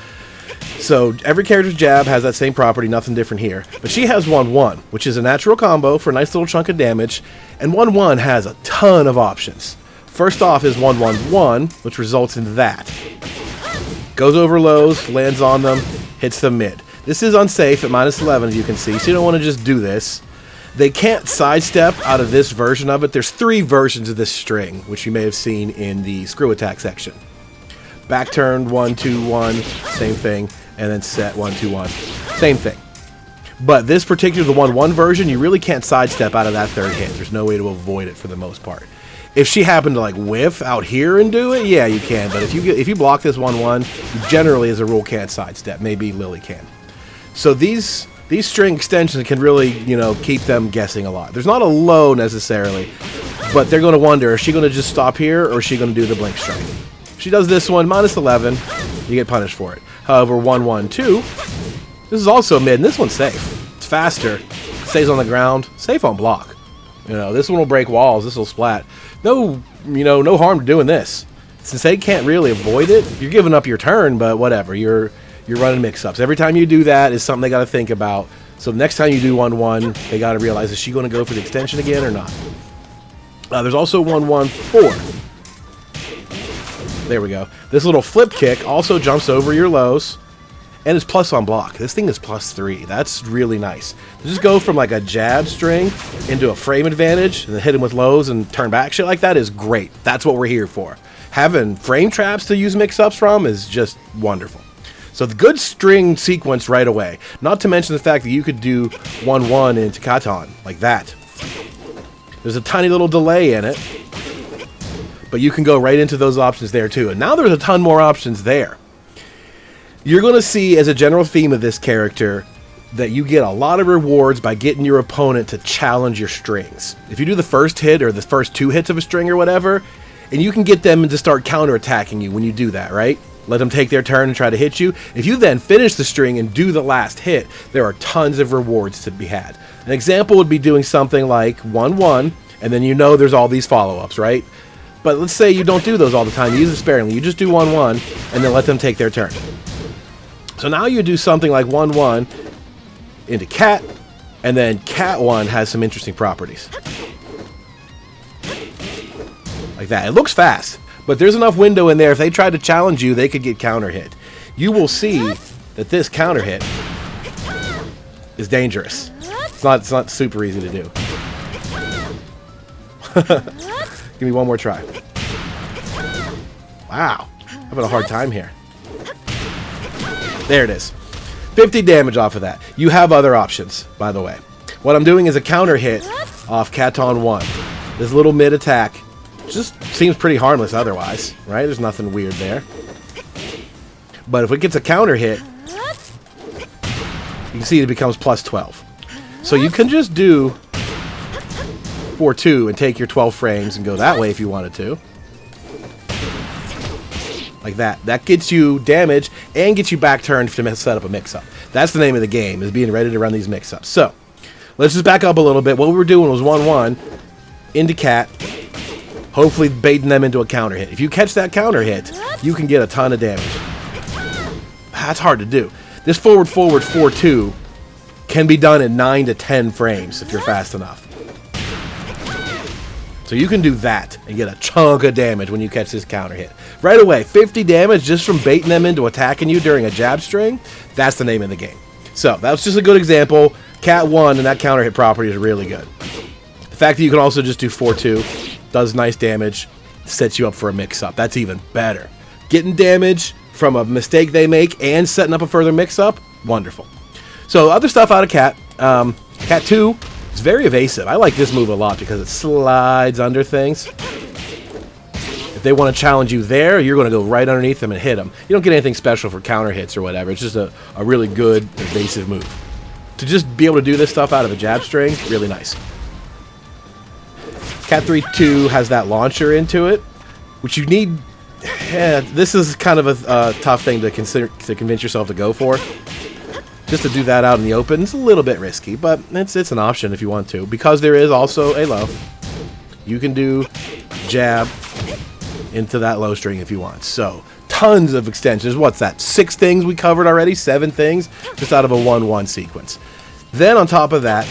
So every character's jab has that same property, nothing different here. But she has 1-1, which is a natural combo for a nice little chunk of damage. And 1-1 has a ton of options. First off is 1-1-1, which results in that. Goes over lows, lands on them, hits them mid. This is unsafe at -11, as you can see, so you don't want to just do this. They can't sidestep out of this version of it. There's 3 versions of this string, which you may have seen in the screw attack section. Back turned, 1-2-1, same thing, and then set 1-2-1, same thing. But this particular, the 1-1 version, you really can't sidestep out of that third hit. There's no way to avoid it for the most part. If she happened to whiff out here and do it, yeah, you can. But if you block this 1-1, you generally, as a rule, can't sidestep. Maybe Lily can. So these string extensions can really, keep them guessing a lot. There's not a low necessarily, but they're going to wonder, is she going to just stop here, or is she going to do the blink strike? If she does this one, -11, you get punished for it. However, 1-1-2, this is also mid, and this one's safe. It's faster, stays on the ground, safe on block. This one will break walls, this will splat. No harm to doing this. Since they can't really avoid it, you're giving up your turn, but whatever, you're running mix-ups. Every time you do that is something they got to think about. So the next time you do 1-1, they got to realize, is she going to go for the extension again or not? There's also 1-1-4. There we go. This little flip kick also jumps over your lows and is plus on block. This thing is +3. That's really nice. Just go from a jab string into a frame advantage and then hit him with lows and turn back. Shit like that is great. That's what we're here for. Having frame traps to use mix-ups from is just wonderful. So the good string sequence right away. Not to mention the fact that you could do 1-1 into Katon like that. There's a tiny little delay in it, but you can go right into those options there too. And now there's a ton more options there. You're going to see, as a general theme of this character, that you get a lot of rewards by getting your opponent to challenge your strings. If you do the first hit or the first 2 hits of a string or whatever, and you can get them to start counterattacking you when you do that, right? Let them take their turn and try to hit you. If you then finish the string and do the last hit, there are tons of rewards to be had. An example would be doing something like 1-1, and then there's all these follow-ups, right? But let's say you don't do those all the time. You use it sparingly. You just do 1-1, and then let them take their turn. So now you do something like 1-1, into cat, and then cat 1 has some interesting properties. Like that. It looks fast, but there's enough window in there. If they tried to challenge you, they could get counter hit. You will see that this counter hit is dangerous. It's not super easy to do. Give me one more try. Wow. I'm having a hard time here. There it is. 50 damage off of that. You have other options, by the way. What I'm doing is a counter hit off Katon 1. This little mid attack just seems pretty harmless otherwise, right? There's nothing weird there. But if it gets a counter hit, you can see it becomes plus 12. So you can just do 4-2 and take your 12 frames and go that way if you wanted to. Like that. That gets you damage and gets you back turned to set up a mix-up. That's the name of the game, is being ready to run these mix-ups. So, let's just back up a little bit. What we were doing was 1-1 into cat, hopefully baiting them into a counter hit. If you catch that counter hit, you can get a ton of damage. That's hard to do. This forward 4-2 can be done in 9 to 10 frames if you're fast enough. So you can do that and get a chunk of damage when you catch this counter hit. Right away, 50 damage just from baiting them into attacking you during a jab string. That's the name of the game. So that was just a good example. Cat 1 and that counter hit property is really good. The fact that you can also just do 4-2 does nice damage, sets you up for a mix-up. That's even better. Getting damage from a mistake they make and setting up a further mix-up, wonderful. So other stuff out of Cat. Cat 2 is very evasive. I like this move a lot because it slides under things. If they want to challenge you there, you're going to go right underneath them and hit them. You don't get anything special for counter hits or whatever. It's just a really good evasive move. To just be able to do this stuff out of a jab string, really nice. Cat 3-2 has that launcher into it, which you need. This is kind of a tough thing to convince yourself to go for. Just to do that out in the open, it's a little bit risky, but it's an option if you want to. Because there is also a low, you can do jab into that low string if you want. So, tons of extensions. What's that? 6 things we covered already? 7 things? Just out of a 1-1 sequence. Then on top of that,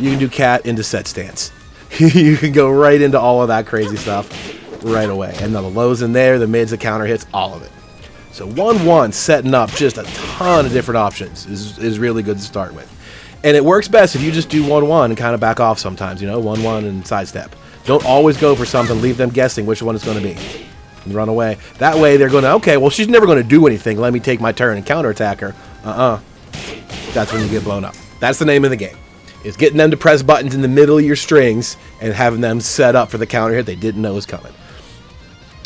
you can do cat into set stance. You can go right into all of that crazy stuff right away. And the lows in there, the mids, the counter hits, all of it. So 1-1 setting up just a ton of different options is really good to start with. And it works best if you just do 1-1 and kind of back off sometimes, you know, 1-1 and sidestep. Don't always go for something, leave them guessing which one it's going to be. And run away. That way they're going to, okay, well, she's never going to do anything. Let me take my turn and counterattack her. That's when you get blown up. That's the name of the game. Is getting them to press buttons in the middle of your strings and having them set up for the counter hit they didn't know was coming.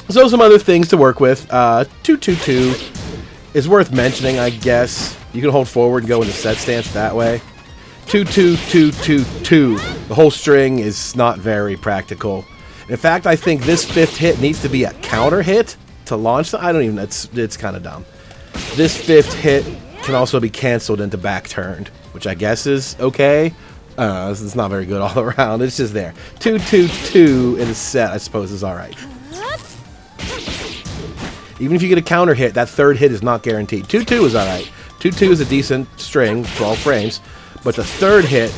So some other things to work with. 2-2-2 is worth mentioning, I guess. You can hold forward and go into set stance that way. 2-2-2-2-2. The whole string is not very practical. In fact, I think this 5th hit needs to be a counter hit to launch. I don't even. It's kind of dumb. This 5th hit can also be canceled into back turned, which I guess is okay. It's not very good all around. It's just there. 2-2-2 in a set, I suppose, is all right. Even if you get a counter hit, that 3rd hit is not guaranteed. 2-2 is all right. 2-2 is a decent string, 12 frames. But the 3rd hit,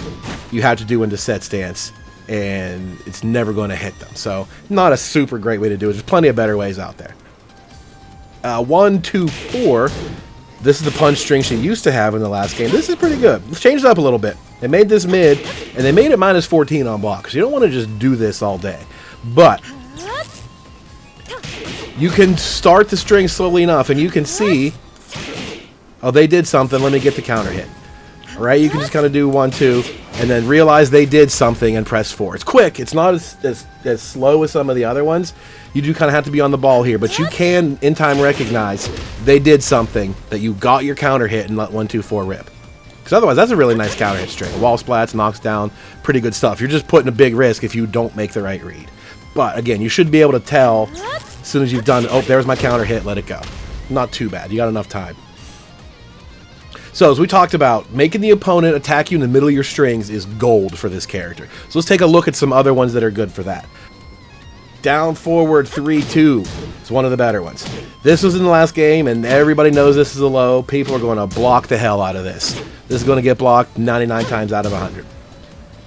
you have to do into set stance, and it's never going to hit them. So, not a super great way to do it. There's plenty of better ways out there. 1-2-4. This is the punch string she used to have in the last game. This is pretty good. Let's change it up a little bit. They made this mid, and they made it minus 14 on block. So you don't want to just do this all day. But you can start the string slowly enough, and you can see, oh, they did something. Let me get the counter hit. All right, you can just kind of do 1-2, and then realize they did something and press 4. It's quick. It's not as slow as some of the other ones. You do kind of have to be on the ball here, but you can, in time, recognize they did something, that you got your counter hit and let 1-2-4 rip. Because otherwise, that's a really nice counter hit string. Wall splats, knocks down, pretty good stuff. You're just putting a big risk if you don't make the right read. But, again, you should be able to tell as soon as you've done, oh, there's my counter hit, let it go. Not too bad. You got enough time. So, as we talked about, making the opponent attack you in the middle of your strings is gold for this character. So, let's take a look at some other ones that are good for that. Down, forward, 3-2 is one of the better ones. This was in the last game, and everybody knows this is a low. People are going to block the hell out of this. this is going to get blocked 99 times out of 100.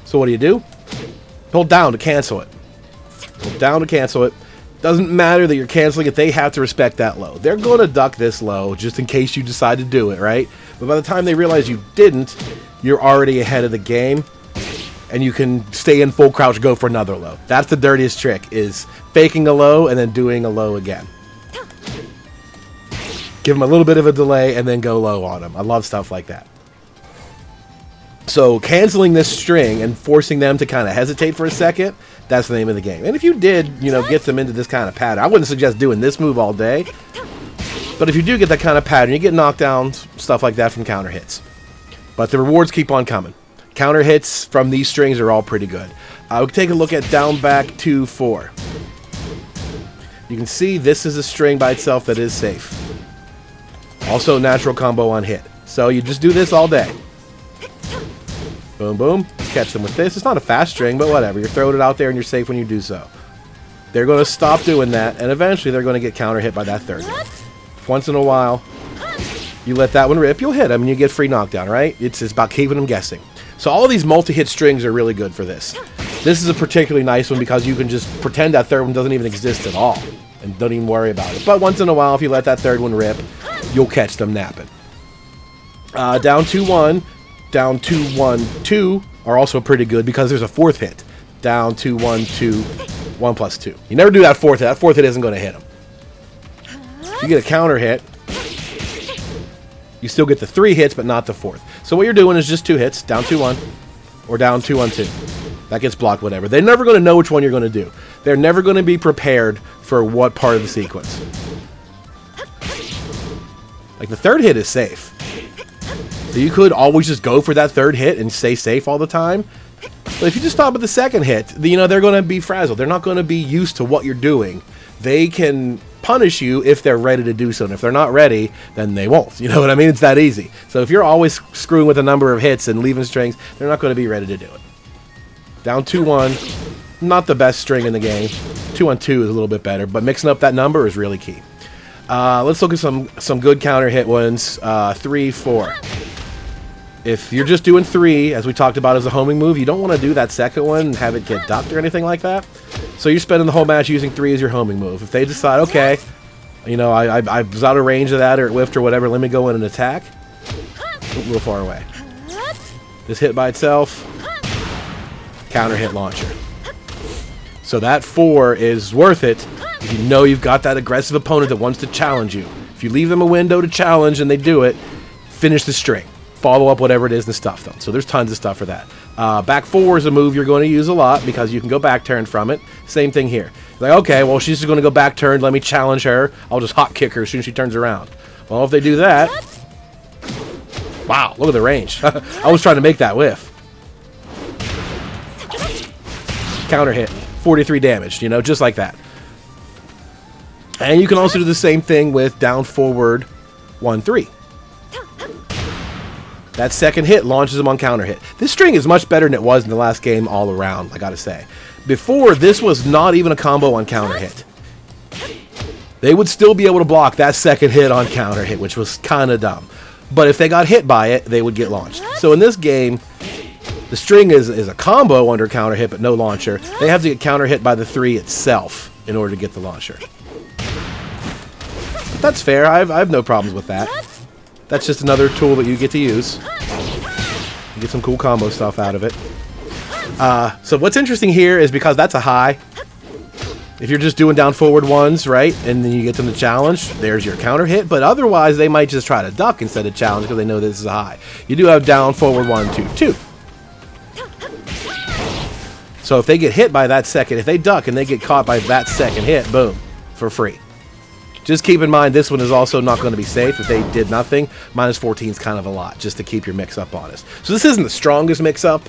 So what do? Hold down to cancel it. Hold down to cancel it. Doesn't matter that you're canceling it, they have to respect that low. They're going to duck this low just in case you decide to do it, right? But by the time they realize you didn't, you're already ahead of the game, and you can stay in full crouch, go for another low. That's the dirtiest trick, is faking a low and then doing a low again. Give them a little bit of a delay and then go low on them. I love stuff like that. So canceling this string and forcing them to kind of hesitate for a second, that's the name of the game. And if you did, you know, get them into this kind of pattern, I wouldn't suggest doing this move all day. But if you do get that kind of pattern, you get knockdowns, stuff like that from counter hits. But the rewards keep on coming. Counter hits from these strings are all pretty good. We'll take a look at down, back, 2, 4. You can see this is a string by itself that is safe. Also natural combo on hit. So you just do this all day. Boom, boom. Catch them with this. It's not a fast string, but whatever. You're throwing it out there and you're safe when you do so. They're going to stop doing that, and eventually they're going to get counter hit by that third. Once in a while, you let that one rip, you'll hit them and you get free knockdown, right? It's about keeping them guessing. So all of these multi-hit strings are really good for this. This is a particularly nice one because you can just pretend that third one doesn't even exist at all and don't even worry about it. But once in a while, if you let that third one rip, you'll catch them napping. Down 2-1, down 2-1, 2 are also pretty good because there's a fourth hit. Down 2-1, 2, 1 plus 2. You never do that fourth hit. That fourth hit isn't going to hit them. You get a counter hit. You still get the 3 hits, but not the fourth. So what you're doing is just 2 hits, down 2-1, or down 2-1, 2. That gets blocked, whatever. They're never going to know which one you're going to do. They're never going to be prepared for what part of the sequence. Like, the third hit is safe. So you could always just go for that third hit and stay safe all the time. But if you just stop at the second hit, you know, they're going to be frazzled. They're not going to be used to what you're doing. They can punish you if they're ready to do so. And if they're not ready, then they won't. You know what I mean? It's that easy. So if you're always screwing with a number of hits and leaving strings, they're not going to be ready to do it. Down 2-1, not the best string in the game. 2-1-2 is a little bit better, but mixing up that number is really key. Let's look at some good counter hit ones. 3, 4. If you're just doing 3, as we talked about as a homing move, you don't want to do that second one and have it get ducked or anything like that. So you're spending the whole match using 3 as your homing move. If they decide, okay, you know, I was out of range of that or it whiffed or whatever, let me go in and attack. A little far away. This hit by itself, counter hit launcher. So that 4 is worth it if you know you've got that aggressive opponent that wants to challenge you. If you leave them a window to challenge and they do it, finish the string. Follow up whatever it is and stuff them. So there's tons of stuff for that. Back 4 is a move you're going to use a lot because you can go back turn from it. Same thing here. Like, okay, well, she's just going to go back turn. Let me challenge her. I'll just hot kick her as soon as she turns around. Well, if they do that... Wow, look at the range. I was trying to make that whiff. Counter hit. 43 damage, you know, just like that. And you can also do the same thing with down forward 1-3. That second hit launches them on counter hit. This string is much better than it was in the last game all around, I gotta say. Before, this was not even a combo on counter hit. They would still be able to block that second hit on counter hit, which was kind of dumb. But if they got hit by it, they would get launched. So in this game, the string is a combo under counter hit, but no launcher. They have to get counter hit by the 3 itself in order to get the launcher. But that's fair. I have no problems with that. That's just another tool that you get to use. You get some cool combo stuff out of it. So what's interesting here is because that's a high. If you're just doing down forward 1s, right, and then you get them to challenge, there's your counter hit. But otherwise, they might just try to duck instead of challenge because they know this is a high. You do have down forward 1, 2, 2. So if they get hit by that second, if they duck and they get caught by that second hit, boom, for free. Just keep in mind, this one is also not going to be safe if they did nothing. Minus 14 is kind of a lot, just to keep your mix-up honest. So this isn't the strongest mix-up,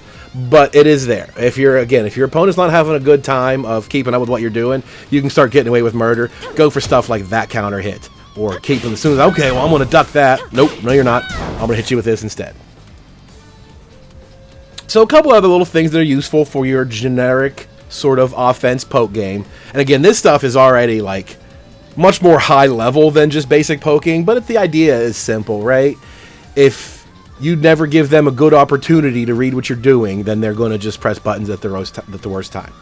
but it is there. If your opponent's not having a good time of keeping up with what you're doing, you can start getting away with murder. Go for stuff like that counter hit. Or keep them as soon as, okay, well, I'm going to duck that. Nope, no, you're not. I'm going to hit you with this instead. So a couple other little things that are useful for your generic sort of offense poke game. And again, this stuff is already, like, much more high level than just basic poking, but the idea is simple, right? If you never give them a good opportunity to read what you're doing, then they're going to just press buttons at the worst time.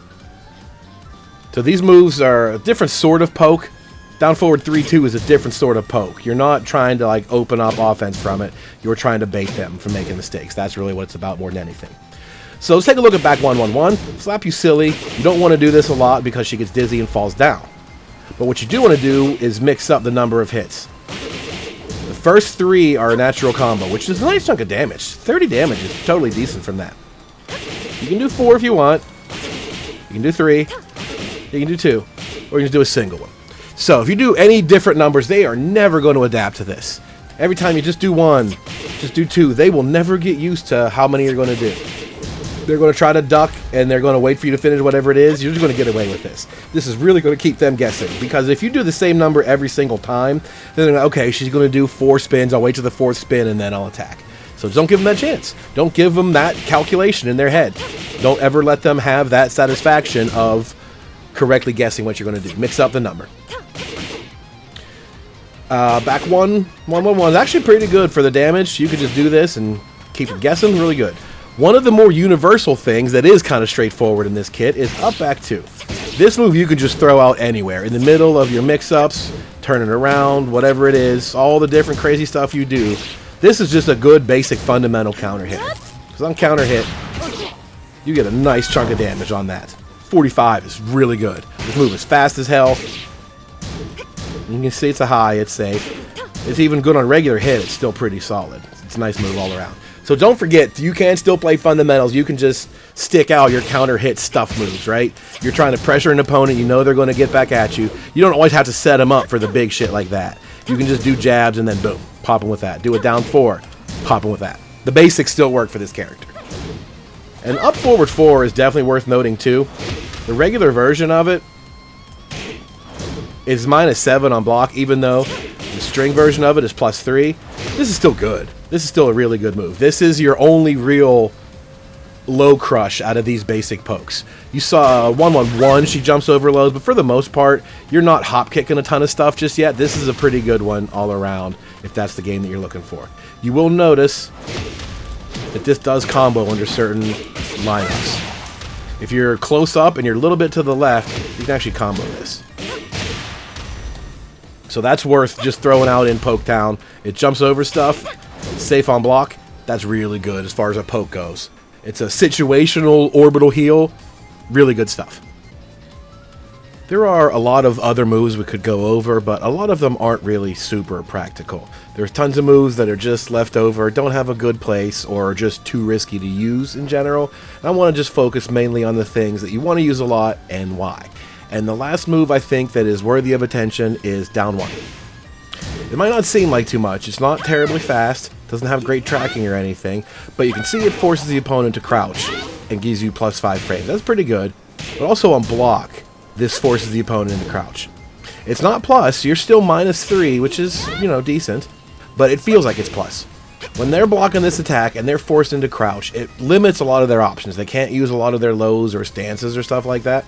So these moves are a different sort of poke. Down forward 3-2 is a different sort of poke. You're not trying to like open up offense from it. You're trying to bait them from making mistakes. That's really what it's about more than anything. So let's take a look at back 1-1-1. Slap you silly. You don't want to do this a lot because she gets dizzy and falls down. But what you do want to do is mix up the number of hits. The first 3 are a natural combo, which is a nice chunk of damage. 30 damage is totally decent from that. You can do 4 if you want. You can do 3. You can do 2. Or you can do a single one. So if you do any different numbers, they are never going to adapt to this. Every time you just do 1, just do 2, they will never get used to how many you're going to do. They're going to try to duck, and they're going to wait for you to finish whatever it is. You're just going to get away with this. This is really going to keep them guessing, because if you do the same number every single time, then they're like, okay, she's going to do 4 spins. I'll wait till the 4th spin, and then I'll attack. So don't give them that chance. Don't give them that calculation in their head. Don't ever let them have that satisfaction of correctly guessing what you're going to do. Mix up the number. Back 1-1-1 is actually pretty good for the damage. You could just do this and keep it guessing. Really good. One of the more universal things that is kind of straightforward in this kit is up back 2. This move you can just throw out anywhere. In the middle of your mix-ups, turn it around, whatever it is, all the different crazy stuff you do. This is just a good basic fundamental counter hit. Because on counter hit, you get a nice chunk of damage on that. 45 is really good. This move is fast as hell. You can see it's a high, it's safe. It's even good on regular hit, it's still pretty solid. It's a nice move all around. So don't forget, you can still play fundamentals. You can just stick out your counter hit stuff moves, right? You're trying to pressure an opponent, you know they're going to get back at you. You don't always have to set them up for the big shit like that. You can just do jabs and then boom, pop them with that. Do it down 4, pop them with that. The basics still work for this character. And up forward 4 is definitely worth noting too. The regular version of it is -7 on block, even though the string version of it is +3. This is still good. This is still a really good move. This is your only real low crush out of these basic pokes. You saw 1-1-1, she jumps over lows, but for the most part, you're not hop kicking a ton of stuff just yet. This is a pretty good one all around, if that's the game that you're looking for. You will notice that this does combo under certain lineups. If you're close up and you're a little bit to the left, you can actually combo this. So that's worth just throwing out in Poketown. It jumps over stuff, safe on block. That's really good as far as a poke goes. It's a situational orbital heal. Really good stuff. There are a lot of other moves we could go over, but a lot of them aren't really super practical. There's tons of moves that are just left over, don't have a good place, or are just too risky to use in general. And I want to just focus mainly on the things that you want to use a lot and why. And the last move I think that is worthy of attention is down 1. It might not seem like too much. It's not terribly fast, doesn't have great tracking or anything, but you can see it forces the opponent to crouch and gives you +5 frames. That's pretty good. But also on block, this forces the opponent into crouch. It's not plus, you're still -3, which is, you know, decent, but it feels like it's plus. When they're blocking this attack and they're forced into crouch, it limits a lot of their options. They can't use a lot of their lows or stances or stuff like that.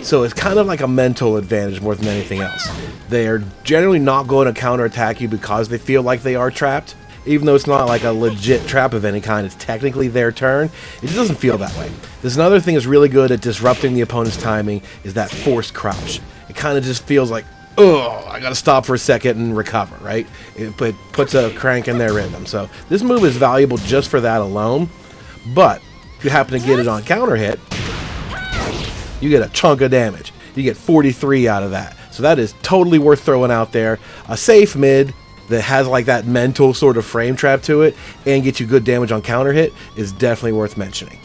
So it's kind of like a mental advantage more than anything else. They're generally not going to counterattack you because they feel like they are trapped. Even though it's not like a legit trap of any kind, it's technically their turn. It just doesn't feel that way. There's another thing that's really good at disrupting the opponent's timing is that forced crouch. It kind of just feels like, oh, I gotta stop for a second and recover, right? It puts a crank in their rhythm. So this move is valuable just for that alone. But if you happen to get it on counter hit, you get a chunk of damage. You get 43 out of that. So that is totally worth throwing out there. A safe mid that has like that mental sort of frame trap to it and get you good damage on counter hit is definitely worth mentioning.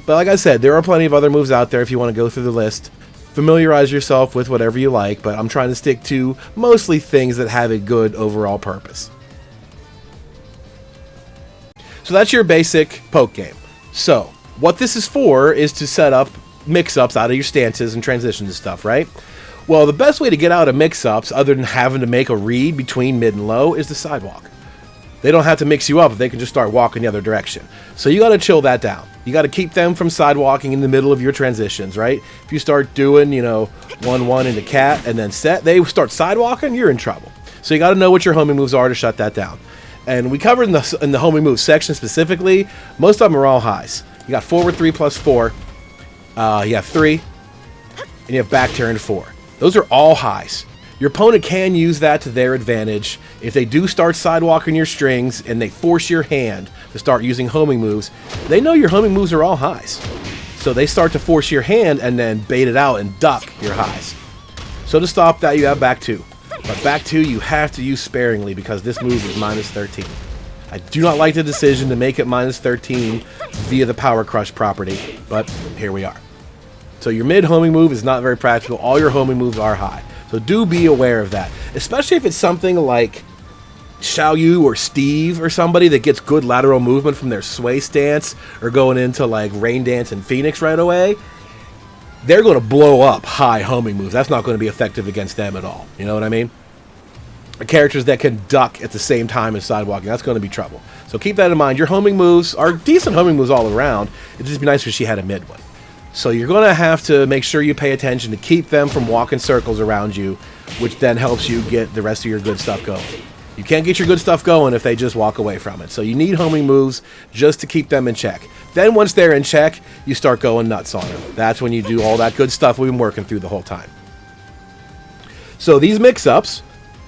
But like I said, there are plenty of other moves out there if you want to go through the list. Familiarize yourself with whatever you like, but I'm trying to stick to mostly things that have a good overall purpose. So that's your basic poke game. So what this is for is to set up mix-ups out of your stances and transitions and stuff, right? Well, the best way to get out of mix-ups, other than having to make a read between mid and low, is the sidewalk. They don't have to mix you up, they can just start walking the other direction. So you got to chill that down. You got to keep them from sidewalking in the middle of your transitions, right? If you start doing, 1-1 into cat and then set, they start sidewalking, you're in trouble. So you got to know what your homing moves are to shut that down. And we covered in the homing move section specifically, most of them are all highs. You got forward 3 plus 4. You have 3. And you have back turn 4. Those are all highs. Your opponent can use that to their advantage. If they do start sidewalking your strings and they force your hand to start using homing moves, they know your homing moves are all highs. So they start to force your hand and then bait it out and duck your highs. So to stop that, you have back 2. But back 2 you have to use sparingly because this move is minus 13. I do not like the decision to make it minus 13 via the Power Crush property, but here we are. So your mid homing move is not very practical. All your homing moves are high. So do be aware of that. Especially if it's something like Xiaoyu or Steve or somebody that gets good lateral movement from their sway stance or going into like Rain Dance and Phoenix right away. They're going to blow up high homing moves. That's not going to be effective against them at all. You know what I mean? The characters that can duck at the same time as sidewalking, that's going to be trouble. So keep that in mind. Your homing moves are decent homing moves all around. It'd just be nice if she had a mid one. So you're going to have to make sure you pay attention to keep them from walking circles around you, which then helps you get the rest of your good stuff going. You can't get your good stuff going if they just walk away from it. So you need homing moves just to keep them in check. Then once they're in check, you start going nuts on them. That's when you do all that good stuff we've been working through the whole time. So these mix-ups,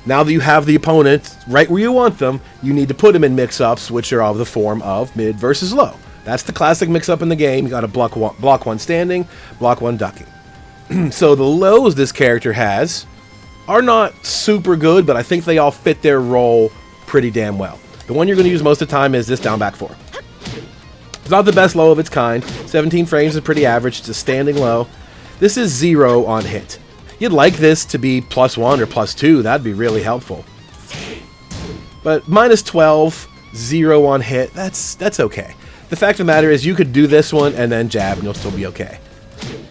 now that you have the opponent right where you want them, you need to put them in mix-ups, which are of the form of mid versus low. That's the classic mix-up in the game. You got to block one standing, block one ducking. So the lows this character has are not super good, but I think they all fit their role pretty damn well. The one you're going to use most of the time is this down back 4. It's not the best low of its kind. 17 frames is pretty average. It's a standing low. This is 0 on hit. You'd like this to be +1 or +2. That'd be really helpful. But minus 12, 0 on hit, that's okay. The fact of the matter is you could do this one and then jab and you'll still be okay.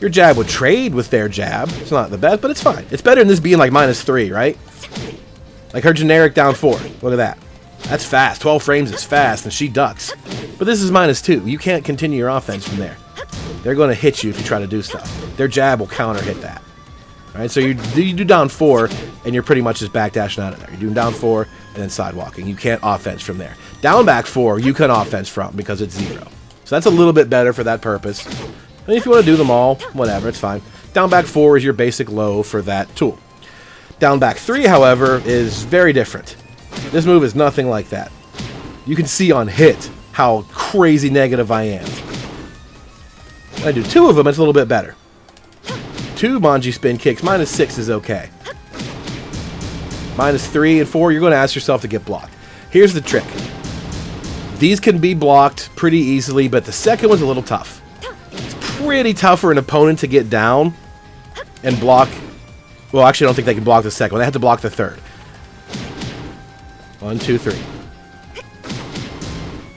Your jab would trade with their jab. It's not the best, but it's fine. It's better than this being like -3, right? Like her generic down 4. Look at that. That's fast. 12 frames is fast and she ducks. But this is -2. You can't continue your offense from there. They're going to hit you if you try to do stuff. Their jab will counter hit that. All right, so you do down 4 and you're pretty much just backdashing out of there. You're doing down 4 and then sidewalking. You can't offense from there. Down back 4 you can offense from because it's 0. So that's a little bit better for that purpose. And if you want to do them all, whatever, it's fine. Down back 4 is your basic low for that tool. Down back 3, however, is very different. This move is nothing like that. You can see on hit how crazy negative I am. When I do 2 of them, it's a little bit better. 2 manji spin kicks, -6 is okay. -3 and 4, you're going to ask yourself to get blocked. Here's the trick. These can be blocked pretty easily, but the second one's a little tough. It's pretty tough for an opponent to get down and block. Well, actually, I don't think they can block the second one. They have to block the third. 1, 2, 3.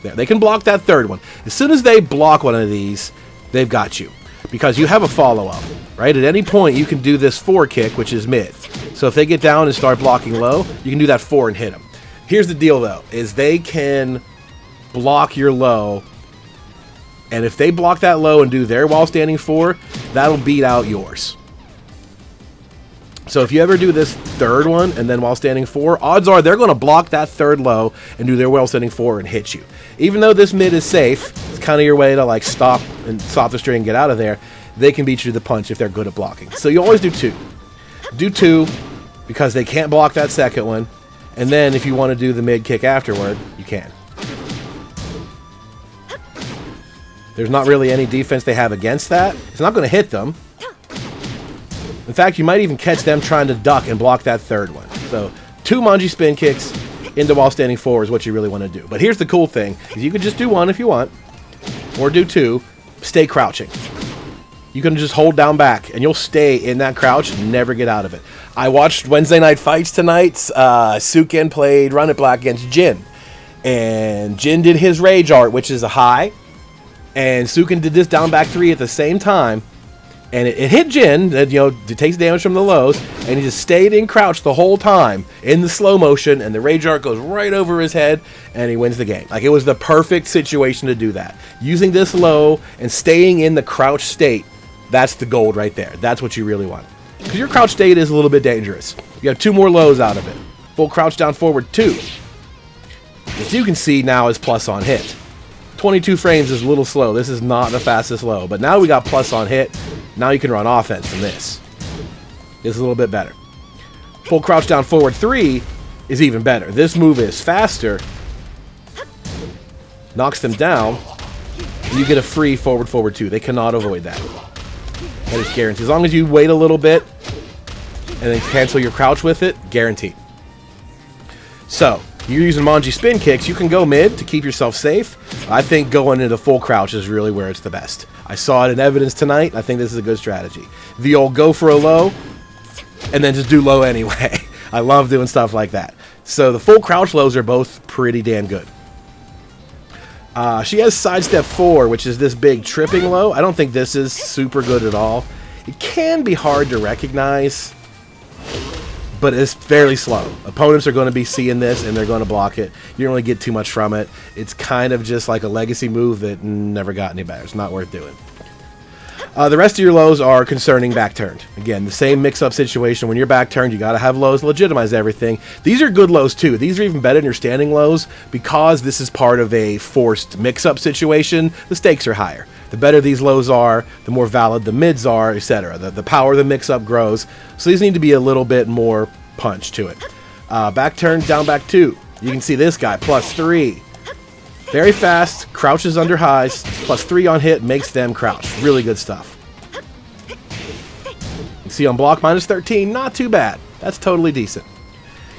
There, they can block that third one. As soon as they block one of these, they've got you. Because you have a follow-up, right? At any point, you can do this 4 kick, which is mid. So if they get down and start blocking low, you can do that 4 and hit them. Here's the deal, though, is they can block your low, and if they block that low and do their while standing 4, that'll beat out yours. So if you ever do this third one and then while standing 4, odds are they're going to block that third low and do their while standing 4 and hit you. Even though this mid is safe, it's kind of your way to like stop the string and get out of there. They can beat you to the punch if they're good at blocking. So you always do 2. Do 2 because they can't block that second one. And then if you want to do the mid kick afterward, you can. There's not really any defense they have against that. It's not going to hit them. In fact, you might even catch them trying to duck and block that third one. So 2 manji spin kicks into while standing 4 is what you really want to do. But here's the cool thing, is you could just do 1 if you want, or do 2, stay crouching. You can just hold down back, and you'll stay in that crouch and never get out of it. I watched Wednesday Night Fights tonight. Suken played Run It Black against Jin. And Jin did his Rage Art, which is a high. And Suken did this down back 3 at the same time. And it hit Jin, it takes damage from the lows, and he just stayed in crouch the whole time in the slow motion, and the Rage Art goes right over his head, and he wins the game. Like, it was the perfect situation to do that. Using this low and staying in the crouch state, that's the gold right there. That's what you really want. Because your crouch state is a little bit dangerous. You have 2 more lows out of it. Full crouch down forward 2. As you can see now is plus on hit. 22 frames is a little slow. This is not the fastest low, but now we got plus on hit. Now you can run offense from this. This is a little bit better. Full crouch down forward 3 is even better. This move is faster. Knocks them down. You get a free forward 2. They cannot avoid that. That is guaranteed. As long as you wait a little bit and then cancel your crouch with it, guaranteed. So, you're using Manji spin kicks, you can go mid to keep yourself safe. I think going into full crouch is really where it's the best. I saw it in evidence tonight. I think this is a good strategy. The old go for a low, and then just do low anyway. I love doing stuff like that. So the full crouch lows are both pretty damn good. She has sidestep 4, which is this big tripping low. I don't think this is super good at all. It can be hard to recognize, but it's fairly slow. Opponents are going to be seeing this, and they're going to block it. You don't really get too much from it. It's kind of just like a legacy move that never got any better. It's not worth doing. The rest of your lows are concerning back turned. Again, the same mix-up situation. When you're back turned, you got to have lows to legitimize everything. These are good lows too. These are even better than your standing lows because this is part of a forced mix-up situation. The stakes are higher. The better these lows are, the more valid the mids are, etc. The power of the mix-up grows. So these need to be a little bit more punch to it. Back turn, down back 2. You can see this guy, plus 3. Very fast, crouches under highs, plus 3 on hit, makes them crouch. Really good stuff. You see on block, minus 13, not too bad. That's totally decent.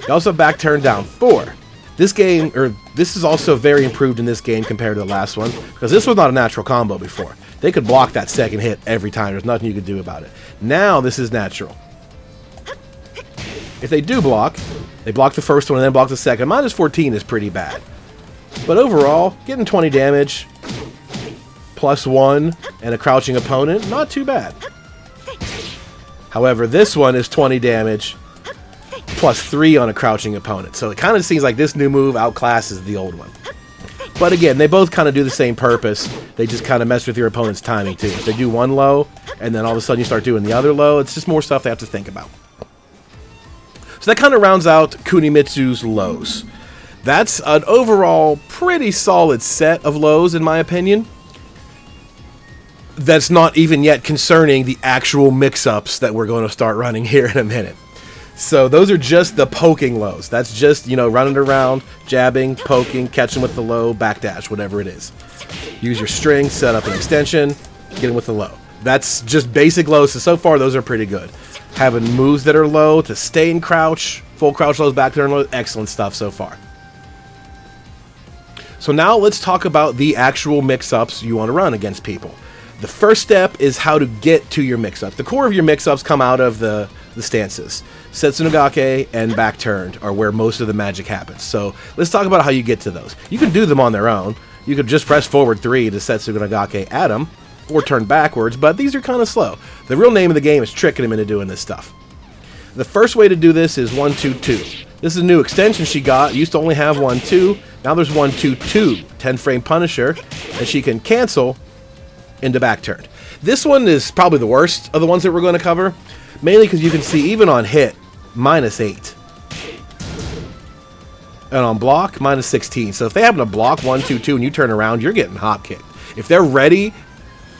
You also have back turn down 4. This game, or this is also very improved in this game compared to the last one, because this was not a natural combo before. They could block that second hit every time. There's nothing you could do about it. Now this is natural. If they do block, they block the first one and then block the second. Minus 14 is pretty bad. But overall, getting 20 damage, plus 1, and a crouching opponent, not too bad. However, this one is 20 damage, plus 3 on a crouching opponent. So it kind of seems like this new move outclasses the old one. But again, they both kind of do the same purpose. They just kind of mess with your opponent's timing too. If they do one low, and then all of a sudden you start doing the other low, it's just more stuff they have to think about. So that kind of rounds out Kunimitsu's lows. That's an overall pretty solid set of lows, in my opinion. That's not even yet concerning the actual mix-ups that we're going to start running here in a minute. So those are just the poking lows. That's just, you know, running around, jabbing, poking, catching with the low, backdash, whatever it is. Use your string, set up an extension, get in with the low. That's just basic lows. So far, those are pretty good. Having moves that are low to stay in crouch, full crouch lows, back turn lows, excellent stuff so far. So now let's talk about the actual mix-ups you want to run against people. The first step is how to get to your mix-ups. The core of your mix-ups come out of the stances. Setsunagake and back turned are where most of the magic happens. So let's talk about how you get to those. You can do them on their own. You could just press forward 3 to Setsunagake at them, or turn backwards, but these are kind of slow. The real name of the game is tricking them into doing this stuff. The first way to do this is 1-2-2. This is a new extension she got. Used to only have 1-2. Now there's 1-2-2, 10-frame Punisher, and she can cancel into back turned. This one is probably the worst of the ones that we're going to cover, mainly because you can see even on hit, minus 8. And on block, minus 16. So if they happen to block 1-2-2 and you turn around, you're getting hop kicked. If they're ready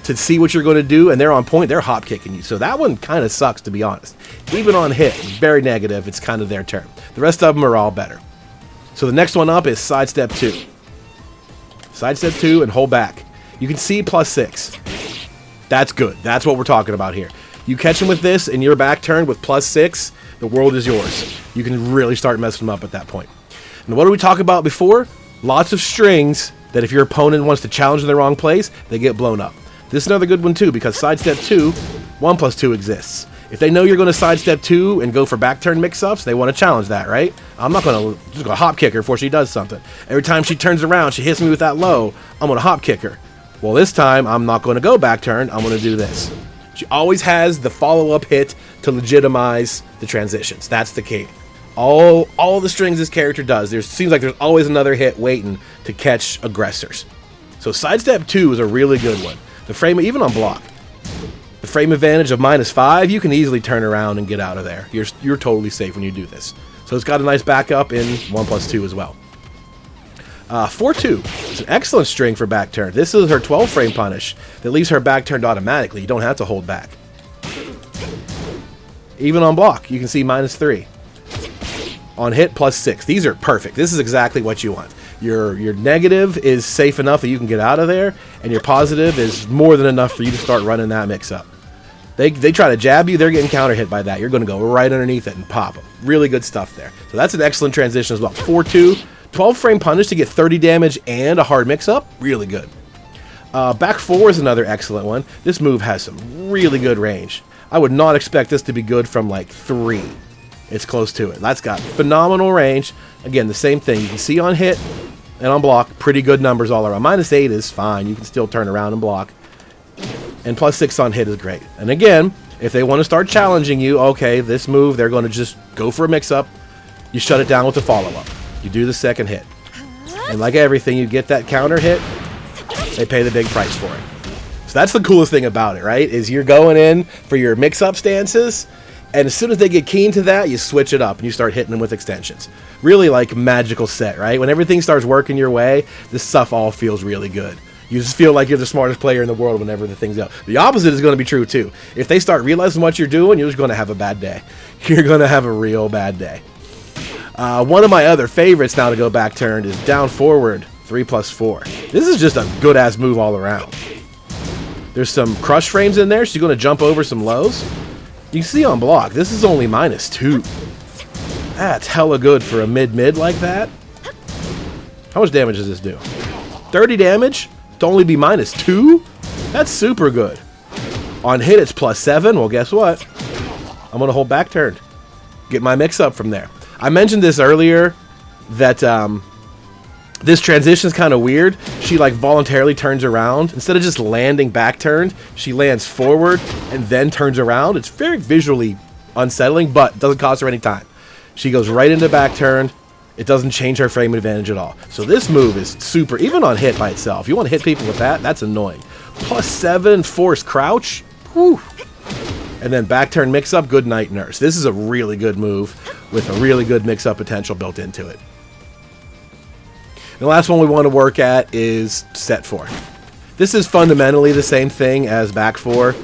to see what you're going to do and they're on point, they're hop kicking you. So that one kind of sucks, to be honest. Even on hit, very negative. It's kind of their turn. The rest of them are all better. So the next one up is sidestep 2. Sidestep 2 and hold back. You can see plus 6. That's good. That's what we're talking about here. You catch them with this and you're back turned with plus 6, the world is yours. You can really start messing them up at that point. And what did we talk about before? Lots of strings that if your opponent wants to challenge in the wrong place, they get blown up. This is another good one too, because sidestep 2, 1+2 exists. If they know you're going to sidestep 2 and go for back turn mix-ups, they want to challenge that, right? I'm not going to just go hop kick her before she does something. Every time she turns around, she hits me with that low, I'm going to hop kick her. Well, this time, I'm not going to go back turn, I'm going to do this. She always has the follow-up hit to legitimize the transitions. That's the key. All the strings this character does, seems like there's always another hit waiting to catch aggressors. So sidestep 2 is a really good one. The frame, even on block, the frame advantage of -5, you can easily turn around and get out of there. You're totally safe when you do this. So it's got a nice backup in 1+2 as well. 4-2. It's an excellent string for back turn. This is her 12-frame punish that leaves her back turned automatically. You don't have to hold back. Even on block, you can see -3. On hit, +6. These are perfect. This is exactly what you want. Your negative is safe enough that you can get out of there, and your positive is more than enough for you to start running that mix-up. They try to jab you, they're getting counter hit by that. You're going to go right underneath it and pop them. Really good stuff there. So that's an excellent transition as well. 4-2, 12-frame punish to get 30 damage and a hard mix-up. Really good. Back 4 is another excellent one. This move has some really good range. I would not expect this to be good from like 3. It's close to it. That's got phenomenal range. Again, the same thing. You can see on hit and on block, pretty good numbers all around. -8 is fine. You can still turn around and block. And +6 on hit is great. And again, if they want to start challenging you, okay, this move, they're going to just go for a mix-up. You shut it down with a follow-up. You do the second hit. And like everything, you get that counter hit, they pay the big price for it. So that's the coolest thing about it, right? Is you're going in for your mix-up stances, and as soon as they get keen to that, you switch it up and you start hitting them with extensions. Really like magical set, right? When everything starts working your way, this stuff all feels really good. You just feel like you're the smartest player in the world whenever the things go. The opposite is going to be true too. If they start realizing what you're doing, you're just going to have a bad day. You're going to have a real bad day. One of my other favorites now to go back turned is down forward 3+4. This is just a good ass move all around. There's some crush frames in there, so you're going to jump over some lows. You can see on block, this is only -2. That's hella good for a mid-mid like that. How much damage does this do? 30 damage to only be -2? That's super good. On hit, it's +7. Well, guess what? I'm going to hold back turned. Get my mix-up from there. I mentioned this earlier that this transition is kind of weird. She like voluntarily turns around. Instead of just landing back turned, she lands forward and then turns around. It's very visually unsettling, but doesn't cost her any time. She goes right into back turned. It doesn't change her frame advantage at all. So this move is super, even on hit by itself. You want to hit people with that? That's annoying. +7 force crouch. Whew. And then back turn mix up, good night nurse. This is a really good move with a really good mix up potential built into it. The last one we want to work at is set 4. This is fundamentally the same thing as back 4.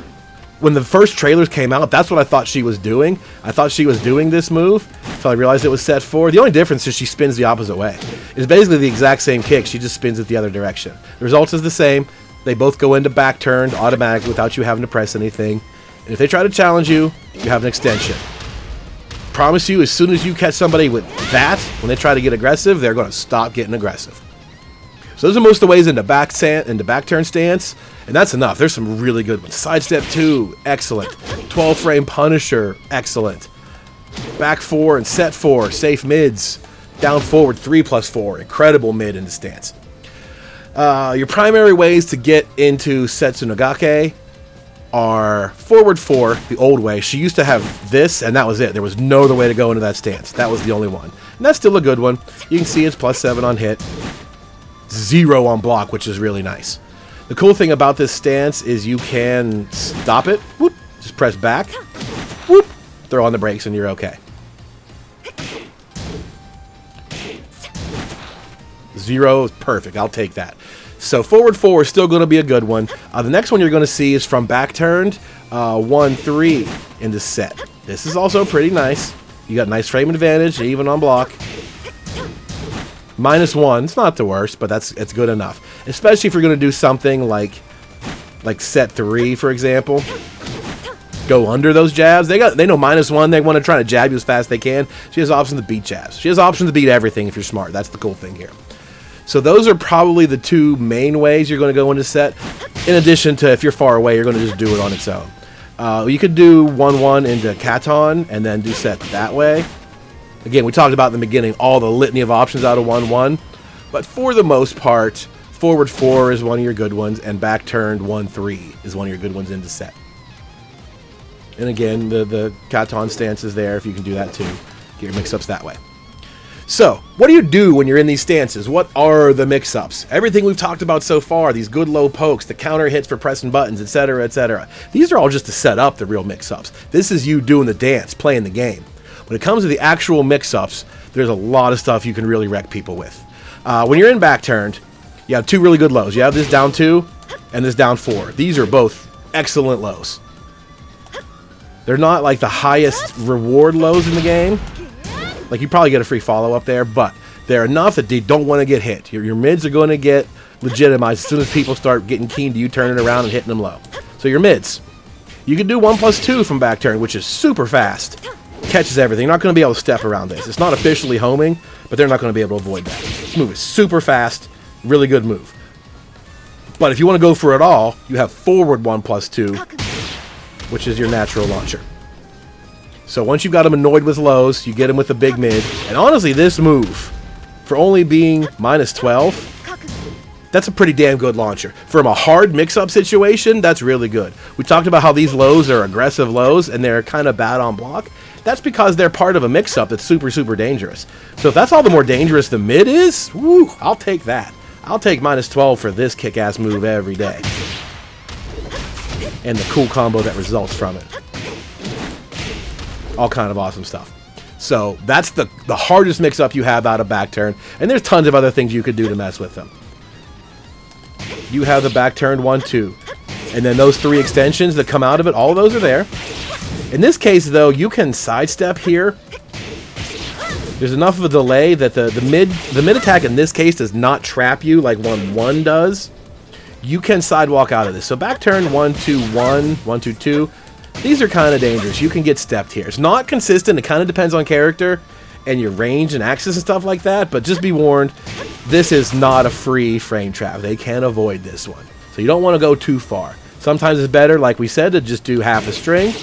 When the first trailers came out, that's what I thought she was doing. I thought she was doing this move until I realized it was set 4. The only difference is she spins the opposite way. It's basically the exact same kick, she just spins it the other direction. The result is the same. They both go into back turned automatically without you having to press anything. And if they try to challenge you, you have an extension. Promise you, as soon as you catch somebody with that, when they try to get aggressive, they're going to stop getting aggressive. So those are most of the ways into back turn stance, and that's enough. There's some really good ones. Sidestep 2, excellent. 12-frame Punisher, excellent. Back 4 and set 4, safe mids. Down forward 3+4, incredible mid into stance. Your primary ways to get into Setsunagake are forward 4, the old way. She used to have this, and that was it. There was no other way to go into that stance. That was the only one. And that's still a good one. You can see it's +7 on hit. 0 on block, which is really nice. The cool thing about this stance is you can stop it. Whoop, just press back. Whoop, throw on the brakes, and you're okay. 0 is perfect. I'll take that. So forward 4 is still going to be a good one. The next one you're going to see is from back turned 1-3 into set. This is also pretty nice. You got nice frame advantage, even on block. -1, it's not the worst, but it's good enough. Especially if you're going to do something like set 3, for example. Go under those jabs. They know -1. They want to try to jab you as fast as they can. She has options to beat jabs. She has options to beat everything if you're smart. That's the cool thing here. So those are probably the two main ways you're going to go into set. In addition to, if you're far away, you're going to just do it on its own. You could do 1-1 into Katon and then do set that way. Again, we talked about in the beginning all the litany of options out of 1-1. But for the most part, forward 4 is one of your good ones, and back turned 1-3 is one of your good ones into set. And again, the Katon stance is there if you can do that too. Get your mix-ups that way. So, what do you do when you're in these stances? What are the mix-ups? Everything we've talked about so far, these good low pokes, the counter hits for pressing buttons, etc., etc. These are all just to set up the real mix-ups. This is you doing the dance, playing the game. When it comes to the actual mix-ups, there's a lot of stuff you can really wreck people with. When you're in back turned, you have two really good lows. You have this down 2 and this down 4. These are both excellent lows. They're not like the highest reward lows in the game. Like, you probably get a free follow up there, but they're enough that they don't want to get hit. Your mids are going to get legitimized as soon as people start getting keen to you turning around and hitting them low. So your mids. You can do 1+2 from back turn, which is super fast. Catches everything. You're not going to be able to step around this. It's not officially homing, but they're not going to be able to avoid that. This move is super fast. Really good move. But if you want to go for it all, you have forward 1+2, which is your natural launcher. So once you've got them annoyed with lows, you get them with a big mid. And honestly, this move, for only being -12, that's a pretty damn good launcher. From a hard mix-up situation, that's really good. We talked about how these lows are aggressive lows, and they're kind of bad on block. That's because they're part of a mix-up that's super, super dangerous. So if that's all the more dangerous the mid is, woo, I'll take that. I'll take -12 for this kick-ass move every day. And the cool combo that results from it. All kind of awesome stuff. So that's the hardest mix-up you have out of back turn. And there's tons of other things you could do to mess with them. You have the back turn 1-2. And then those 3 extensions that come out of it, all of those are there. In this case, though, you can sidestep here. There's enough of a delay that the mid attack in this case does not trap you like 1-1 does. You can sidewalk out of this. So back turn 1-2-1, 1-2-2. These are kind of dangerous. You can get stepped here. It's not consistent. It kind of depends on character and your range and axis and stuff like that. But just be warned, this is not a free frame trap. They can avoid this one. So you don't want to go too far. Sometimes it's better, like we said, to just do half a string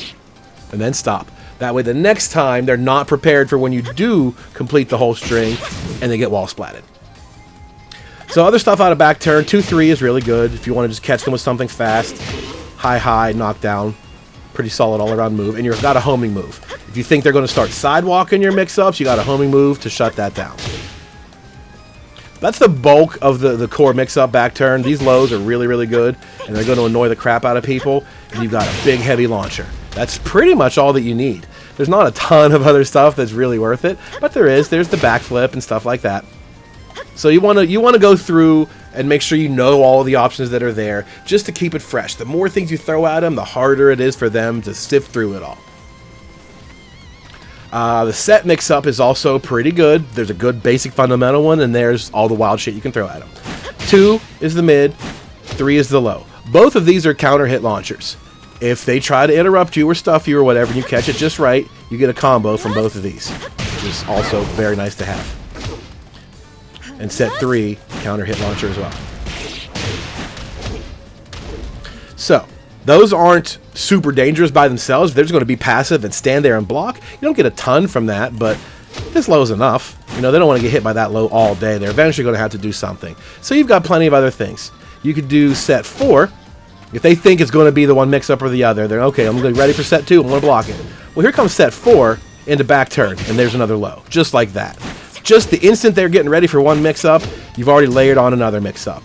and then stop. That way the next time they're not prepared for when you do complete the whole string and they get wall splatted. So other stuff out of back turn, 2-3 is really good if you want to just catch them with something fast. High, knockdown. Pretty solid all-around move. And you've got a homing move. If you think they're going to start sidewalking your mix-ups, you got a homing move to shut that down. That's the bulk of the core mix-up back turn. These lows are really, really good, and they're going to annoy the crap out of people. And you've got a big, heavy launcher. That's pretty much all that you need. There's not a ton of other stuff that's really worth it, but there is. There's the backflip and stuff like that. So you want to go through and make sure you know all the options that are there just to keep it fresh. The more things you throw at them, the harder it is for them to sift through it all. The set mix-up is also pretty good. There's a good basic fundamental one, and there's all the wild shit you can throw at them. 2 is the mid, 3 is the low. Both of these are counter hit launchers. If they try to interrupt you or stuff you or whatever, and you catch it just right, you get a combo from both of these, which is also very nice to have. And set 3, counter hit launcher as well. So, those aren't super dangerous by themselves. They're just going to be passive and stand there and block. You don't get a ton from that, but this low is enough. You know, they don't want to get hit by that low all day. They're eventually going to have to do something. So you've got plenty of other things. You could do set 4. If they think it's going to be the one mix-up or the other, they're okay, I'm going to be ready for set 2. I'm going to block it. Well, here comes set 4 into back turn, and there's another low. Just like that. Just the instant they're getting ready for one mix-up, you've already layered on another mix-up.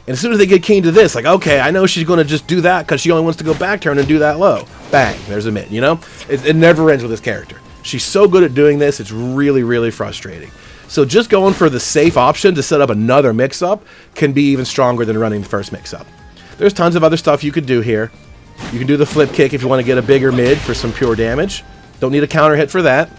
And as soon as they get keen to this, like, okay, I know she's going to just do that because she only wants to go back turn and do that low. Bang, there's a mid, you know? It never ends with this character. She's so good at doing this, it's really, really frustrating. So just going for the safe option to set up another mix-up can be even stronger than running the first mix-up. There's tons of other stuff you could do here. You can do the flip kick if you want to get a bigger mid for some pure damage. Don't need a counter hit for that.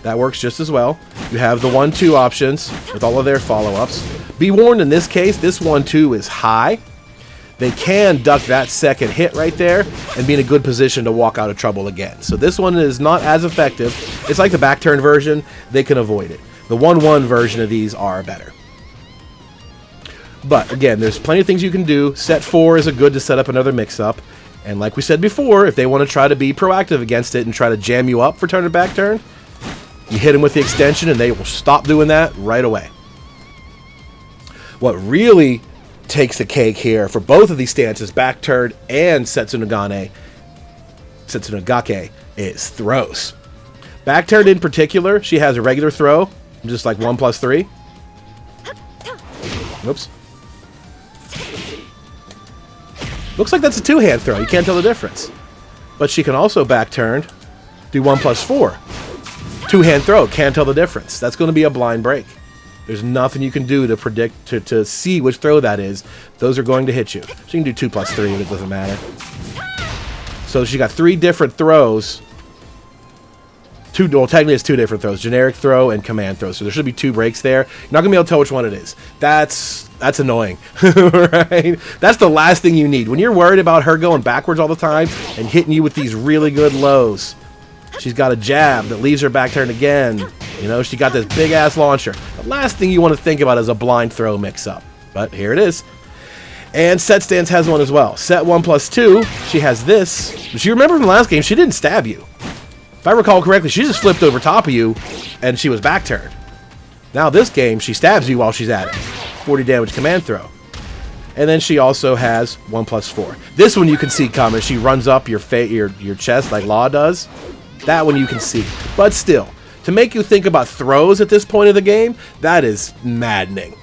That works just as well. You have the 1-2 options with all of their follow-ups. Be warned, in this case, this 1-2 is high. They can duck that second hit right there and be in a good position to walk out of trouble again. So this one is not as effective. It's like the back turn version. They can avoid it. The 1-1 version of these are better. But again, there's plenty of things you can do. Set 4 is a good to set up another mix-up. And like we said before, if they want to try to be proactive against it and try to jam you up for turn and back turn, you hit them with the extension and they will stop doing that right away. What really takes the cake here for both of these stances, back turn and Setsunagake, is throws. Back turn in particular, she has a regular throw, just like 1+3. Whoops. Looks like that's a two-hand throw. You can't tell the difference. But she can also back turn, do 1+4. Two-hand throw. Can't tell the difference. That's going to be a blind break. There's nothing you can do to predict, to see which throw that is. Those are going to hit you. She can do 2 plus 3, and it doesn't matter. So she got 3 different throws. Well, technically it's 2 different throws. Generic throw and command throw. So there should be 2 breaks there. You're not going to be able to tell which one it is. That's annoying, right? That's the last thing you need. When you're worried about her going backwards all the time and hitting you with these really good lows. She's got a jab that leaves her back turn again. You know, she got this big-ass launcher. The last thing you want to think about is a blind throw mix-up. But here it is. And set stance has one as well. Set 1 plus 2, she has this. But you remember from the last game, she didn't stab you. If I recall correctly, she just flipped over top of you, and she was back turned. Now this game, she stabs you while she's at it. 40 damage command throw. And then she also has 1 plus 4. This one you can see coming. She runs up your chest like Law does. That one you can see. But still, to make you think about throws at this point of the game, that is maddening.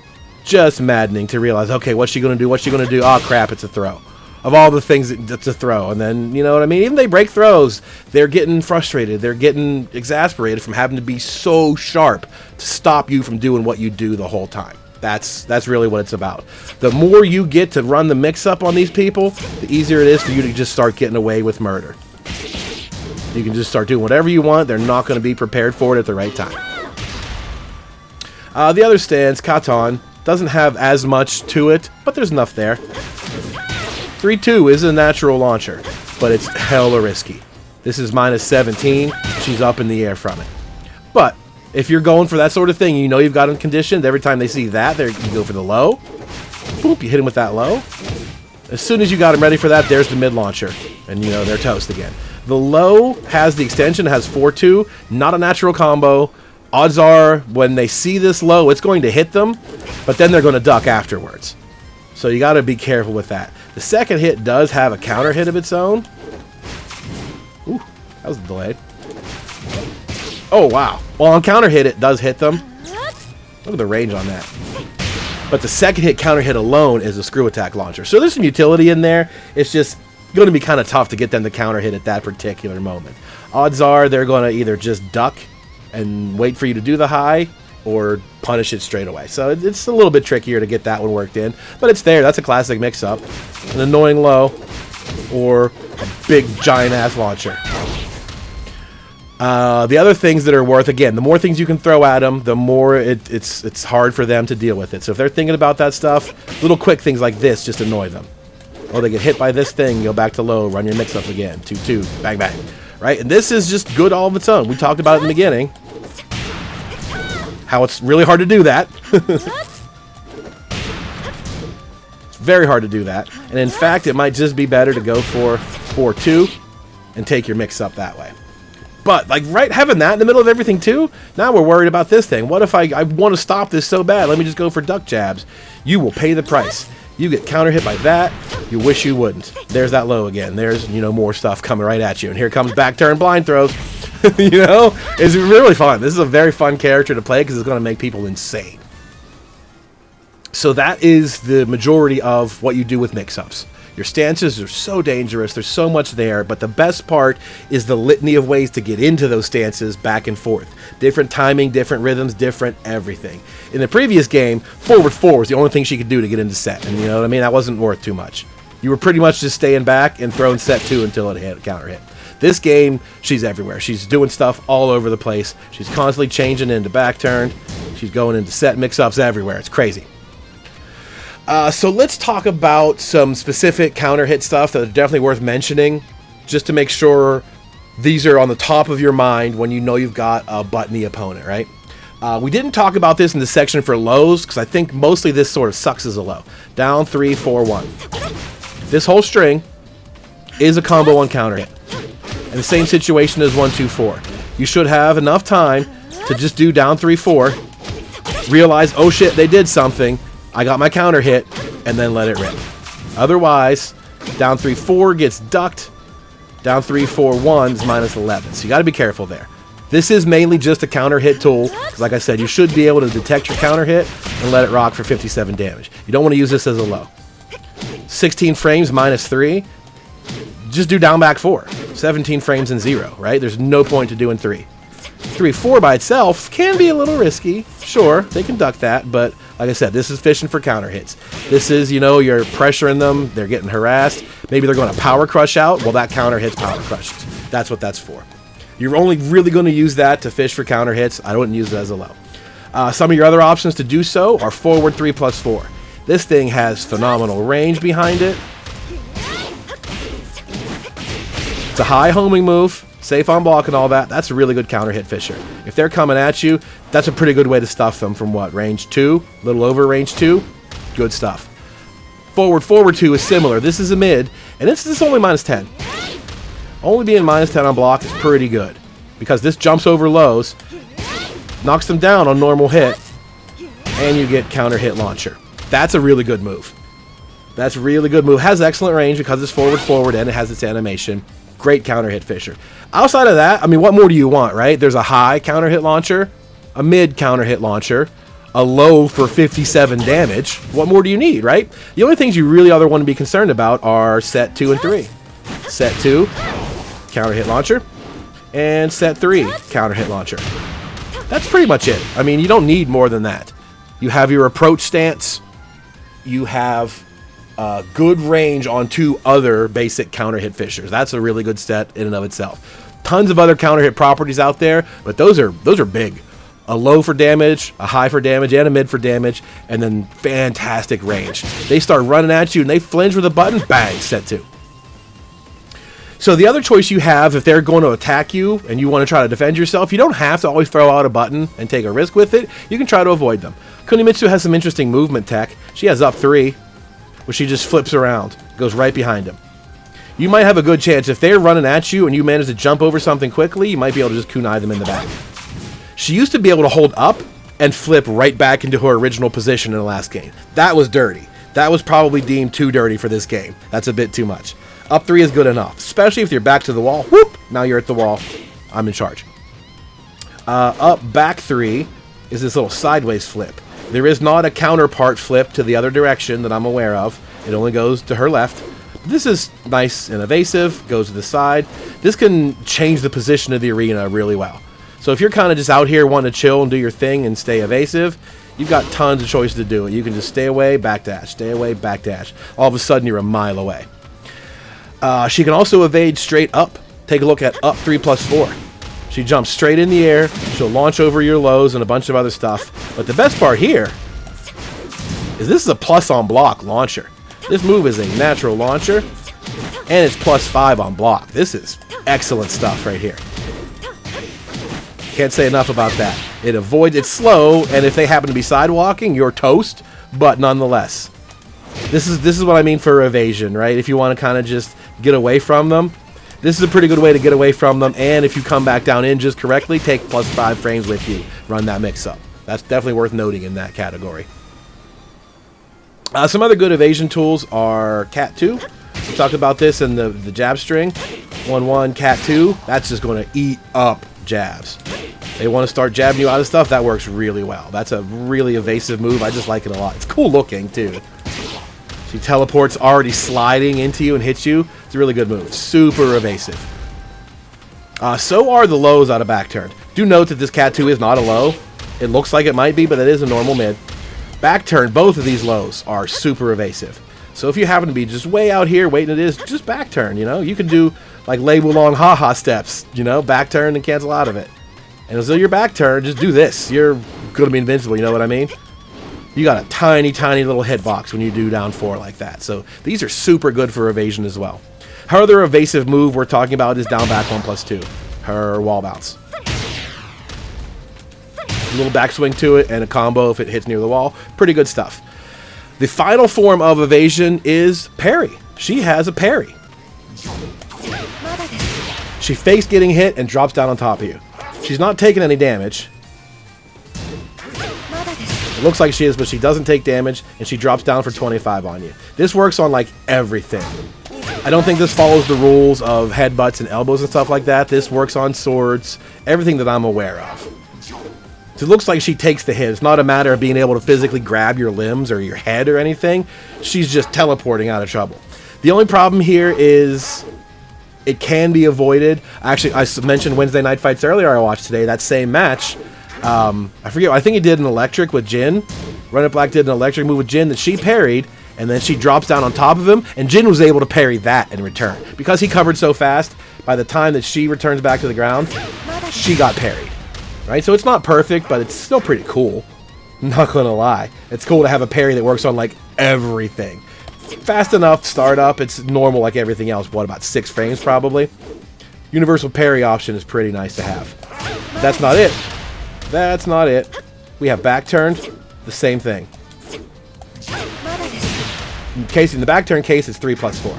Just maddening to realize, okay, what's she going to do? What's she going to do? Oh, crap, it's a throw. Of all the things, it's a throw. And then, you know what I mean? Even they break throws, they're getting frustrated. They're getting exasperated from having to be so sharp to stop you from doing what you do the whole time. That's really what it's about. The more you get to run the mix-up on these people, the easier it is for you to just start getting away with murder. You can just start doing whatever you want. They're not going to be prepared for it at the right time. The other stance, Katon, doesn't have as much to it, but there's enough there. 3-2 is a natural launcher, but it's hella risky. This is minus 17. She's up in the air from it. But if you're going for that sort of thing, you know you've got them conditioned. Every time they see that, you go for the low. Boop, you hit them with that low. As soon as you got them ready for that, there's the mid launcher. And, you know, they're toast again. The low has the extension, has 4-2, not a natural combo. Odds are, when they see this low, it's going to hit them, but then they're going to duck afterwards. So you got to be careful with that. The second hit does have a counter hit of its own. Ooh, that was delayed. Oh, wow. Well, on counter hit, it does hit them. Look at the range on that. But the second hit counter hit alone is a screw attack launcher. So there's some utility in there. It's just going to be kind of tough to get them to counter hit at that particular moment. Odds are they're going to either just duck and wait for you to do the high or punish it straight away. So it's a little bit trickier to get that one worked in, but it's there. That's a classic mix-up. An annoying low or a big giant-ass launcher. The other things that are worth, again, the more things you can throw at them, the more it's hard for them to deal with it. So if they're thinking about that stuff, little quick things like this just annoy them. Oh, they get hit by this thing, go back to low, run your mix-up again. 2-2, bang, bang. Right? And this is just good all of its own. We talked about it in the beginning. How it's really hard to do that. It's very hard to do that. And in fact, it might just be better to go for 4-2 and take your mix-up that way. But, like, right, having that in the middle of everything, too, now we're worried about this thing. What if I want to stop this so bad? Let me just go for duck jabs. You will pay the price. You get counter hit by that. You wish you wouldn't. There's that low again. There's, you know, more stuff coming right at you. And here comes back turn blind throws. You know? It's really fun. This is a very fun character to play because it's going to make people insane. So that is the majority of what you do with mix-ups. Your stances are so dangerous. There's so much there. But the best part is the litany of ways to get into those stances back and forth. Different timing, different rhythms, different everything. In the previous game, forward 4 was the only thing she could do to get into set. And you know what I mean? That wasn't worth too much. You were pretty much just staying back and throwing set 2 until it hit a counter hit. This game, she's everywhere. She's doing stuff all over the place. She's constantly changing into back turn. She's going into set mix-ups everywhere. It's crazy. So let's talk about some specific counter hit stuff that are definitely worth mentioning, just to make sure these are on the top of your mind when you know you've got a buttony opponent, right? We didn't talk about this in the section for lows, because I think mostly this sort of sucks as a low. Down, 3, 4, 1. This whole string is a combo on counter hit. And the same situation as 1, 2, 4. You should have enough time to just do down, 3, 4, realize, oh shit, they did something, I got my counter hit, and then let it rip. Otherwise, down 3, 4 gets ducked, down 3, 4, 1 is minus 11. So you got to be careful there. This is mainly just a counter hit tool. Like I said, you should be able to detect your counter hit and let it rock for 57 damage. You don't want to use this as a low. 16 frames minus 3. Just do down back 4. 17 frames and 0, right? There's no point to doing 3. 3-4 by itself can be a little risky. Sure, they can duck that, but like I said, this is fishing for counter hits. This is, you know, you're pressuring them, they're getting harassed. Maybe they're going to power crush out. Well, that counter hits power crush. That's what that's for. You're only really going to use that to fish for counter hits. I wouldn't use it as a low. Some of your other options to do so are forward 3+4. This thing has phenomenal range behind it. It's a high homing move, safe on block and all that. That's a really good counter hit fisher. If they're coming at you, that's a pretty good way to stuff them from what? Range 2? A little over range 2? Good stuff. Forward 2 is similar. This is a mid, and this is only -10. Only being -10 on block is pretty good, because this jumps over lows, knocks them down on normal hit, and you get counter hit launcher. That's a really good move. That's a really good move. Has excellent range because it's forward, and it has its animation. Great counter hit fisher. Outside of that, I mean, what more do you want, right? There's a high counter hit launcher, a mid counter hit launcher, a low for 57 damage. What more do you need, right? The only things you really other want to be concerned about are set 2 and 3. Set 2, counter hit launcher, and set 3, counter hit launcher. That's pretty much it. I mean, you don't need more than that. You have your approach stance. You have good range on 2 other basic counter hit fishers. That's a really good set in and of itself. Tons of other counter hit properties out there, but those are big. A low for damage, a high for damage, and a mid for damage, and then fantastic range. They start running at you and they flinch with a button, bang, set 2. So the other choice you have, if they're going to attack you and you want to try to defend yourself, you don't have to always throw out a button and take a risk with it. You can try to avoid them. Kunimitsu has some interesting movement tech. She has up 3, where she just flips around, goes right behind him. You might have a good chance. If they're running at you and you manage to jump over something quickly, you might be able to just kunai them in the back. She used to be able to hold up and flip right back into her original position in the last game. That was dirty. That was probably deemed too dirty for this game. That's a bit too much. Up 3 is good enough, especially if you're back to the wall. Whoop! Now you're at the wall. I'm in charge. Up back 3 is this little sideways flip. There is not a counterpart flip to the other direction that I'm aware of. It only goes to her left. This is nice and evasive, goes to the side. This can change the position of the arena really well. So if you're kind of just out here wanting to chill and do your thing and stay evasive, you've got tons of choices to do it. You can just stay away, back dash, stay away, back dash. All of a sudden you're a mile away. She can also evade straight up. Take a look at up 3+4. She jumps straight in the air. She'll launch over your lows and a bunch of other stuff. But the best part here is this is a plus on block launcher. This move is a natural launcher, and it's +5 on block. This is excellent stuff right here. Can't say enough about that. It avoids, it's slow, and if they happen to be sidewalking, you're toast, but nonetheless. This is what I mean for evasion, right? If you want to kind of just get away from them, this is a pretty good way to get away from them, and if you come back down in just correctly, take +5 frames with you. Run that mix-up. That's definitely worth noting in that category. Some other good evasion tools are Cat 2. We talked about this in the jab string. 1-1, Cat 2. That's just going to eat up jabs. They want to start jabbing you out of stuff. That works really well. That's a really evasive move. I just like it a lot. It's cool looking, too. She teleports already sliding into you and hits you. It's a really good move. Super evasive. So are the lows out of back turn. Do note that this Cat 2 is not a low. It looks like it might be, but it is a normal mid. Back turn, both of these lows are super evasive. So if you happen to be just way out here waiting, it is just back turn, you know? You can do like label long haha steps, you know? Back turn and cancel out of it. And as though your back turn, just do this. You're going to be invincible, you know what I mean? You got a tiny, tiny little hitbox when you do down 4 like that. So these are super good for evasion as well. Her other evasive move we're talking about is down back 1+2. Her wall bounce. A little backswing to it and a combo if it hits near the wall. Pretty good stuff. The final form of evasion is parry. She has a parry. She fakes getting hit and drops down on top of you. She's not taking any damage. It looks like she is, but she doesn't take damage, and she drops down for 25 on you. This works on, like, everything. I don't think this follows the rules of headbutts and elbows and stuff like that. This works on swords, everything that I'm aware of. So it looks like she takes the hit. It's not a matter of being able to physically grab your limbs or your head or anything. She's just teleporting out of trouble. The only problem here is It can be avoided. Actually, I mentioned Wednesday Night Fights earlier I watched today. That same match, I forget, I think he did an electric with Jin. Run It Black did an electric move with Jin that she parried, and then she drops down on top of him, and Jin was able to parry that in return. Because he covered so fast, by the time that she returns back to the ground, she got parried. Right? So it's not perfect, but it's still pretty cool. Not gonna lie. It's cool to have a parry that works on, like, everything. Fast enough, start up, it's normal like everything else. What, about 6 frames probably? Universal parry option is pretty nice to have. That's not it. That's not it. We have back turned, the same thing. In the back turn case, it's 3 plus 4.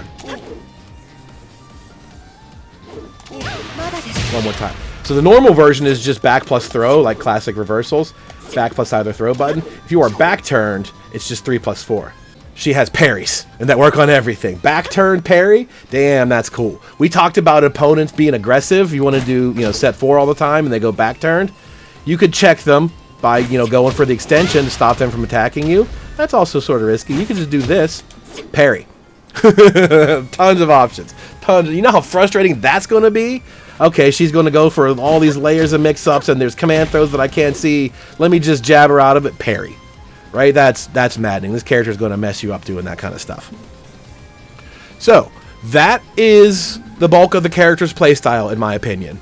One more time. So the normal version is just back plus throw, like classic reversals. Back plus either throw button. If you are back turned, it's just 3 plus 4. She has parries, and that work on everything. Back turn parry, damn, that's cool. We talked about opponents being aggressive. You want to do, set 4 all the time, and they go back turned. You could check them by, going for the extension to stop them from attacking you. That's also sort of risky. You can just do this, parry. Tons of options. Tons. You know how frustrating that's going to be? Okay, she's going to go for all these layers of mix-ups, and there's command throws that I can't see. Let me just jab her out of it, parry. Right? That's maddening. This character is going to mess you up doing that kind of stuff. So, that is the bulk of the character's playstyle, in my opinion.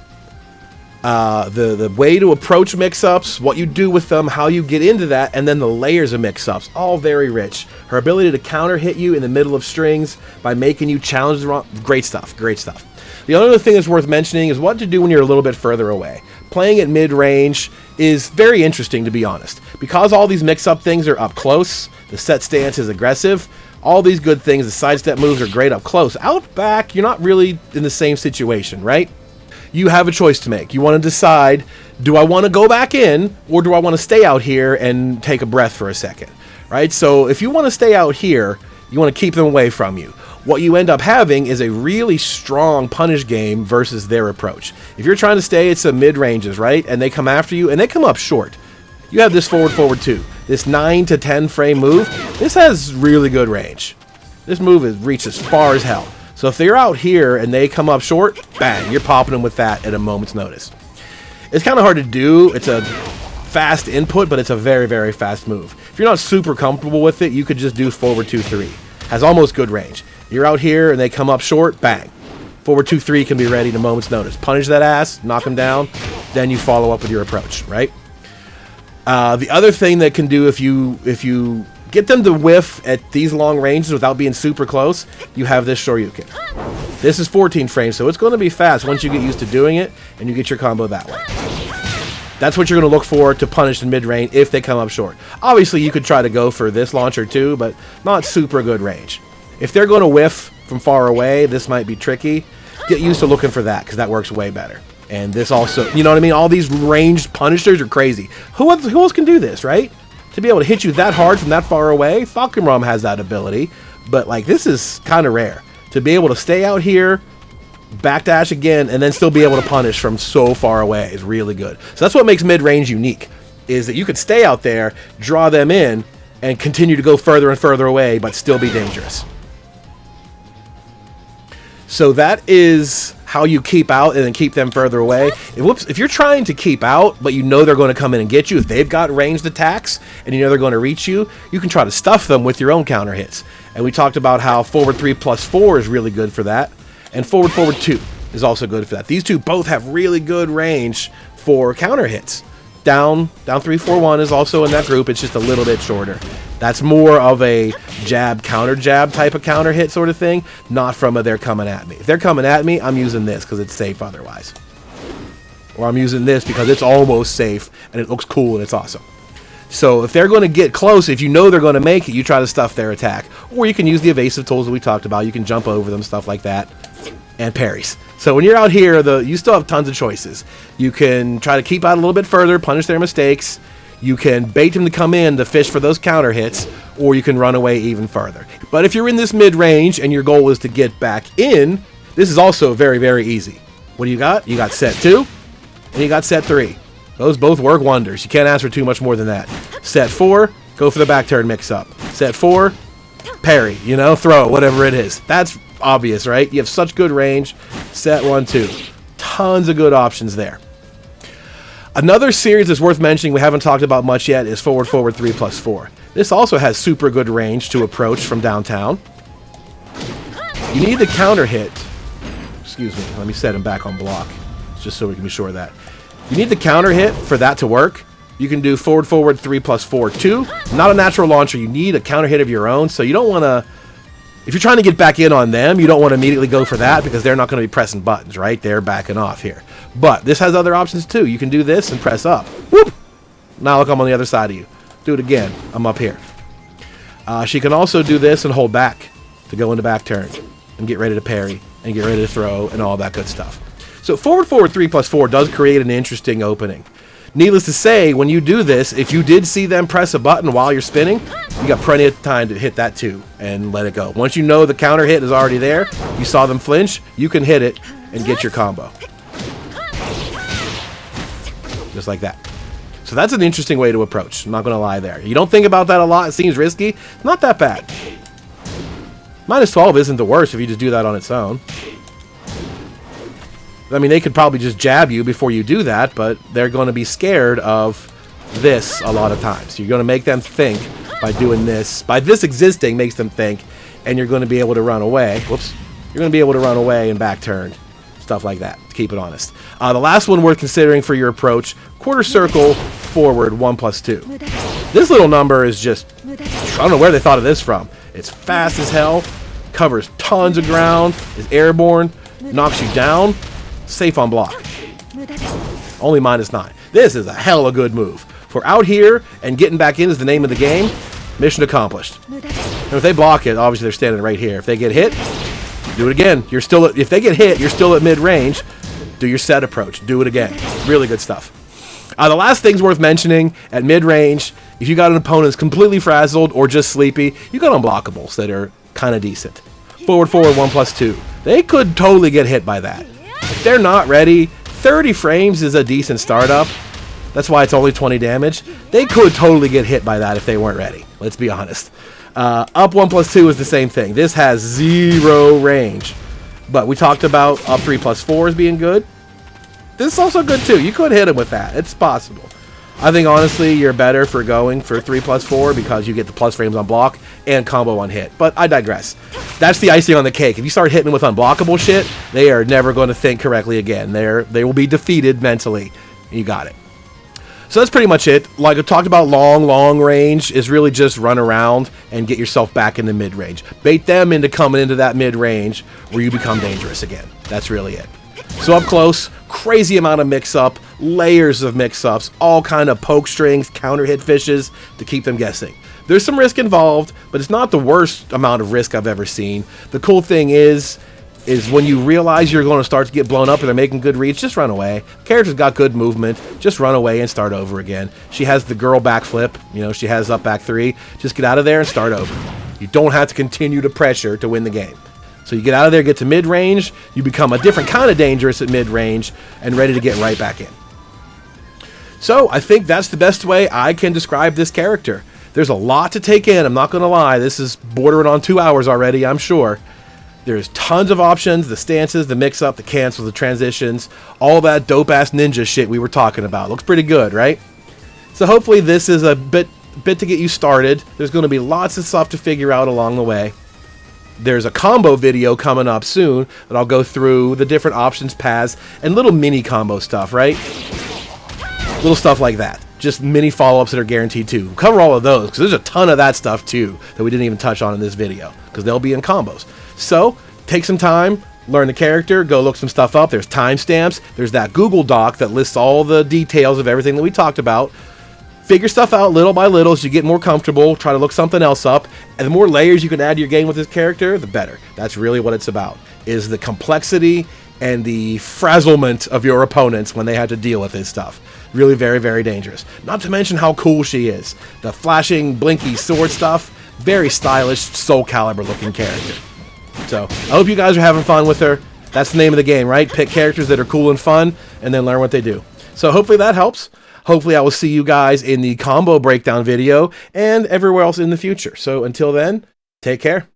The way to approach mix-ups, what you do with them, how you get into that, and then the layers of mix-ups, all very rich. Her ability to counter-hit you in the middle of strings by making you challenge the wrong... Great stuff, great stuff. The other thing that's worth mentioning is what to do when you're a little bit further away. Playing at mid-range is very interesting, to be honest. Because all these mix-up things are up close, the set stance is aggressive, all these good things, the sidestep moves are great up close. Out back, you're not really in the same situation, right? You have a choice to make. You want to decide, do I want to go back in, or do I want to stay out here and take a breath for a second, right? So if you want to stay out here, you want to keep them away from you. What you end up having is a really strong punish game versus their approach. If you're trying to stay at some mid-ranges, right, and they come after you, and they come up short, you have this forward 2. This 9 to 10 frame move, this has really good range. This move is reached as far as hell. So if they're out here and they come up short, bang, you're popping them with that at a moment's notice. It's kind of hard to do. It's a fast input, but it's a very, very fast move. If you're not super comfortable with it, you could just do forward 2-3. Has almost good range. You're out here and they come up short, bang. Forward 2-3 can be ready at a moment's notice. Punish that ass, knock them down, then you follow up with your approach, right? The other thing that can do if you get them to whiff at these long ranges without being super close, you have this Shoryuken. This is 14 frames, so it's going to be fast once you get used to doing it and you get your combo that way. That's what you're going to look for to punish in mid-range if they come up short. Obviously, you could try to go for this launcher too, but not super good range. If they're going to whiff from far away, this might be tricky. Get used to looking for that, because that works way better. And this also, you know what I mean? All these ranged punishers are crazy. Who else can do this, right? To be able to hit you that hard from that far away, Falconrum has that ability. But, like, this is kind of rare. To be able to stay out here, backdash again, and then still be able to punish from so far away is really good. So that's what makes mid-range unique, is that you could stay out there, draw them in, and continue to go further and further away, but still be dangerous. So that is how you keep out and then keep them further away. If you're trying to keep out, but you know they're going to come in and get you, if they've got ranged attacks and you know they're going to reach you, you can try to stuff them with your own counter hits. And we talked about how forward 3+4 is really good for that, and forward 2 is also good for that. These two both have really good range for counter hits. Down 3-4-1 is also in that group. It's just a little bit shorter. That's more of a jab, counter jab type of counter hit sort of thing, not from a they're coming at me. If they're coming at me, I'm using this because it's safe otherwise. Or I'm using this because it's almost safe and it looks cool and it's awesome. So if they're going to get close, if you know they're going to make it, you try to stuff their attack. Or you can use the evasive tools that we talked about. You can jump over them, stuff like that. And parries. So when you're out here, you still have tons of choices. You can try to keep out a little bit further, punish their mistakes. You can bait them to come in to fish for those counter hits, or you can run away even further. But if you're in this mid-range and your goal is to get back in, this is also very, very easy. What do you got? You got set 2, and you got set 3. Those both work wonders. You can't ask for too much more than that. Set 4, go for the back turn mix-up. Set 4, parry, throw, whatever it is. That's obvious, right? You have such good range. Set 1, 2. Tons of good options there. Another series that's worth mentioning we haven't talked about much yet is forward, forward 3+4. This also has super good range to approach from downtown. You need the counter hit. Excuse me, let me set him back on block, just so we can be sure of that. You need the counter hit for that to work. You can do forward, forward 3+4, 2. Not a natural launcher. You need a counter hit of your own, so you don't want to... If you're trying to get back in on them, you don't want to immediately go for that because they're not going to be pressing buttons, right? They're backing off here. But this has other options too. You can do this and press up. Whoop! Now look, I'm on the other side of you. Do it again. I'm up here. She can also do this and hold back to go into back turn and get ready to parry and get ready to throw and all that good stuff. So forward, forward 3+4 does create an interesting opening. Needless to say, when you do this, if you did see them press a button while you're spinning, you got plenty of time to hit that too and let it go. Once you know the counter hit is already there, you saw them flinch, you can hit it and get your combo. Just like that. So that's an interesting way to approach. I'm not going to lie there. You don't think about that a lot. It seems risky. Not that bad. -12 isn't the worst if you just do that on its own. I mean, they could probably just jab you before you do that, but they're going to be scared of this a lot of times. You're going to make them think by doing this. By this existing makes them think, and you're going to be able to run away. Whoops. You're going to be able to run away and back turn. Stuff like that, to keep it honest. The last one worth considering for your approach, quarter circle, forward, 1+2. This little number is just, I don't know where they thought of this from. It's fast as hell, covers tons of ground, is airborne, knocks you down, safe on block. Only -9. This is a hell of a good move. For out here and getting back in is the name of the game, mission accomplished. And if they block it, obviously they're standing right here. If they get hit, do it again. You're still at, if they get hit, you're still at mid-range. Do your set approach. Do it again. Really good stuff. The last thing's worth mentioning, at mid-range, if you got an opponent that's completely frazzled or just sleepy, you got unblockables that are kind of decent. Forward, forward, 1+2. They could totally get hit by that. If they're not ready, 30 frames is a decent startup. That's why it's only 20 damage. They could totally get hit by that if they weren't ready. Let's be honest. Up 1+2 is the same thing. This has 0 range. But we talked about up 3+4 as being good. This is also good too. You could hit him with that. It's possible. I think honestly you're better for going for 3+4 because you get the plus frames on block and combo on hit. But I digress. That's the icing on the cake. If you start hitting with unblockable shit, they are never going to think correctly again. They will be defeated mentally. You got it. So that's pretty much it. Like I talked about, long range is really just run around and get yourself back in the mid-range. Bait them into coming into that mid-range where you become dangerous again. That's really it. So up close, crazy amount of mix-up, layers of mix-ups, all kind of poke strings, counter-hit fishes to keep them guessing. There's some risk involved, but it's not the worst amount of risk I've ever seen. The cool thing is when you realize you're going to start to get blown up and they're making good reads, just run away. The character's got good movement. Just run away and start over again. She has the girl backflip. You know, she has up back 3. Just get out of there and start over. You don't have to continue to pressure to win the game. So you get out of there, get to mid-range, you become a different kind of dangerous at mid-range and ready to get right back in. So I think that's the best way I can describe this character. There's a lot to take in, I'm not going to lie. This is bordering on 2 hours already, I'm sure. There's tons of options, the stances, the mix-up, the cancels, the transitions, all that dope-ass ninja shit we were talking about. Looks pretty good, right? So hopefully this is a bit to get you started. There's going to be lots of stuff to figure out along the way. There's a combo video coming up soon that I'll go through the different options, paths, and little mini combo stuff, right? Little stuff like that. Just mini follow-ups that are guaranteed too. We'll cover all of those because there's a ton of that stuff too that we didn't even touch on in this video because they'll be in combos. So take some time, learn the character, go look some stuff up. There's timestamps. There's that Google Doc that lists all the details of everything that we talked about. Figure stuff out little by little as you get more comfortable. Try to look something else up. And the more layers you can add to your game with this character, the better. That's really what it's about, is the complexity and the frazzlement of your opponents when they have to deal with this stuff. Really very, very dangerous. Not to mention how cool she is. The flashing, blinky sword stuff. Very stylish, Soul Calibur looking character. So I hope you guys are having fun with her. That's the name of the game, right? Pick characters that are cool and fun and then learn what they do. So hopefully that helps. Hopefully I will see you guys in the combo breakdown video and everywhere else in the future. So until then, take care.